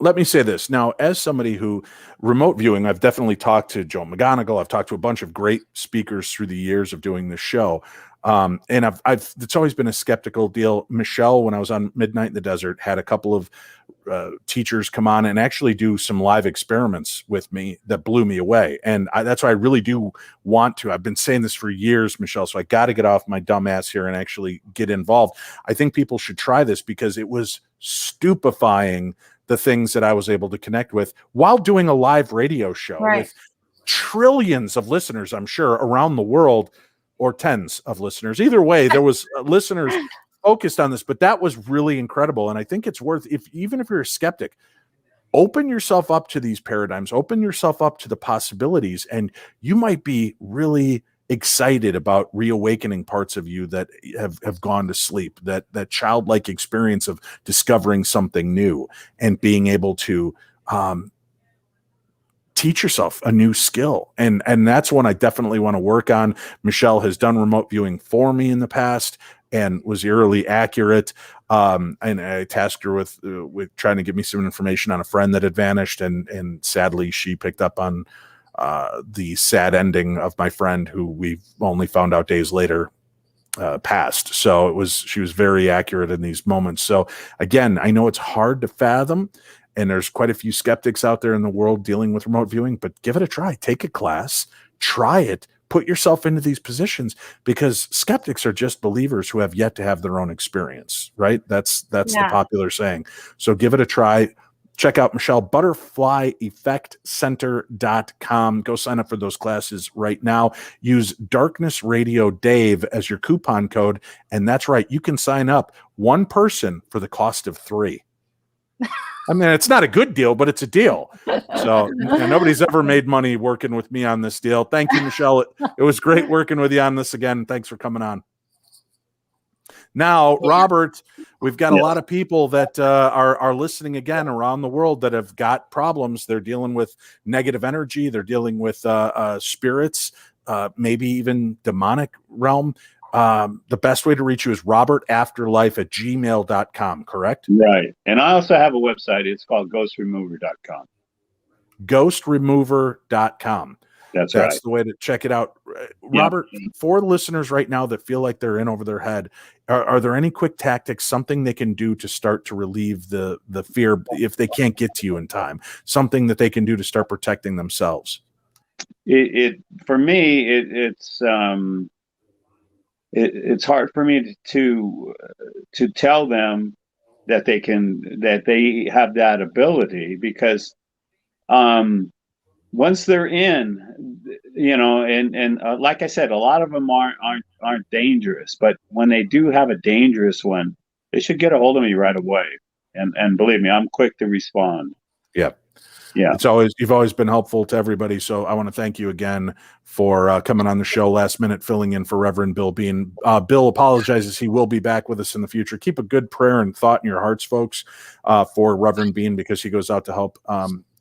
let me say this now, as somebody who remote viewing, I've definitely talked to Joe McGonigal. I've talked to a bunch of great speakers through the years of doing this show. And it's always been a skeptical deal. Michelle, when I was on Midnight in the Desert, had a couple of teachers come on and actually do some live experiments with me that blew me away. And that's why I really do want to. I've been saying this for years, Michelle, so I got to get off my dumb ass here and actually get involved. I think people should try this because it was stupefying, the things that I was able to connect with while doing a live radio show with trillions of listeners, I'm sure, around the world, or tens of listeners. Either way, there was listeners focused on this, but that was really incredible. And I think it's worth, even if you're a skeptic, open yourself up to these paradigms, open yourself up to the possibilities, and you might be really excited about reawakening parts of you that have gone to sleep, that childlike experience of discovering something new and being able to teach yourself a new skill. And that's one I definitely want to work on. Michelle has done remote viewing for me in the past and was eerily accurate. And I tasked her with trying to give me some information on a friend that had vanished. And sadly, she picked up on the sad ending of my friend, who we only found out days later passed. So she was very accurate in these moments. So again, I know it's hard to fathom, and there's quite a few skeptics out there in the world dealing with remote viewing, but give it a try. Take a class, try it, put yourself into these positions, because skeptics are just believers who have yet to have their own experience, right? That's the popular saying. So give it a try. Check out Michelle, butterflyeffectcenter.com. Go sign up for those classes right now. Use Darkness Radio Dave as your coupon code. And that's right. You can sign up one person for the cost of 3. I mean, it's not a good deal, but it's a deal. So nobody's ever made money working with me on this deal. Thank you, Michelle. It was great working with you on this again. Thanks for coming on. Now, Robert, we've got a lot of people that are listening again around the world that have got problems. They're dealing with negative energy. They're dealing with spirits, maybe even demonic realm. The best way to reach you is robertafterlife@gmail.com, correct? Right. And I also have a website. It's called ghostremover.com. Ghostremover.com. That's right. the way to check it out. Robert, for listeners right now that feel like they're in over their head, are there any quick tactics, something they can do to start to relieve the fear if they can't get to you in time, something that they can do to start protecting themselves? For me, it's hard for me to tell them that they have that ability, because once they're in, and like I said, a lot of them aren't dangerous, but when they do have a dangerous one, they should get a hold of me right away. And believe me, I'm quick to respond. Yeah. You've always been helpful to everybody. So I want to thank you again for coming on the show last minute, filling in for Reverend Bill Bean. Bill apologizes. He will be back with us in the future. Keep a good prayer and thought in your hearts, folks, for Reverend Bean, because he goes out to help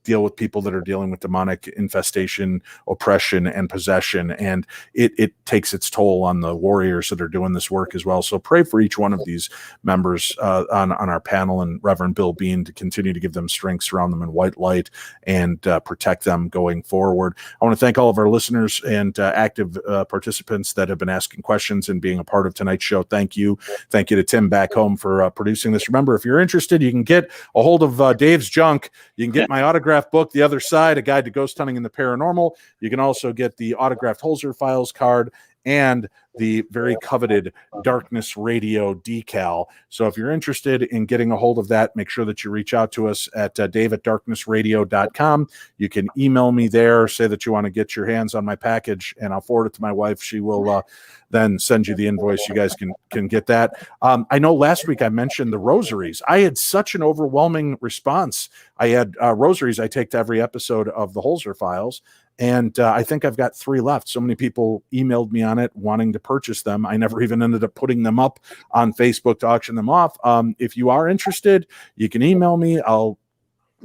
deal with people that are dealing with demonic infestation, oppression, and possession. And it takes its toll on the warriors that are doing this work as well. So pray for each one of these members on our panel and Reverend Bill Bean to continue to give them strength, surround them in white light, and protect them going forward. I want to thank all of our listeners and active participants that have been asking questions and being a part of tonight's show. Thank you. Thank you to Tim back home for producing this. Remember, if you're interested, you can get a hold of Dave's junk. You can get my autograph book, The Other Side, A Guide to Ghost Hunting and the Paranormal. You can also get the autographed Holzer Files card and the very coveted Darkness Radio decal. So if you're interested in getting a hold of that, make sure that you reach out to us at dave@darknessradio.com. You can email me there, say that you want to get your hands on my package, and I'll forward it to my wife. She will then send you the invoice. You guys can get that. I know last week I mentioned the rosaries. I had such an overwhelming response. I had rosaries I take to every episode of the Holzer Files. And I think I've got 3 left. So many people emailed me on it wanting to purchase them. I never even ended up putting them up on Facebook to auction them off. If you are interested, you can email me. I'll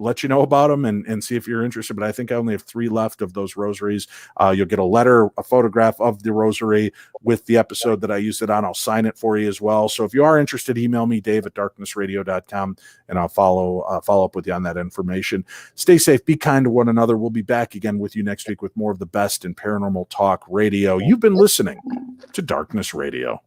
let you know about them and see if you're interested. But I think I only have 3 left of those rosaries. You'll get a letter, a photograph of the rosary with the episode that I used it on. I'll sign it for you as well. So if you are interested, email me, dave@darknessradio.com, and I'll follow up with you on that information. Stay safe. Be kind to one another. We'll be back again with you next week with more of the best in paranormal talk radio. You've been listening to Darkness Radio.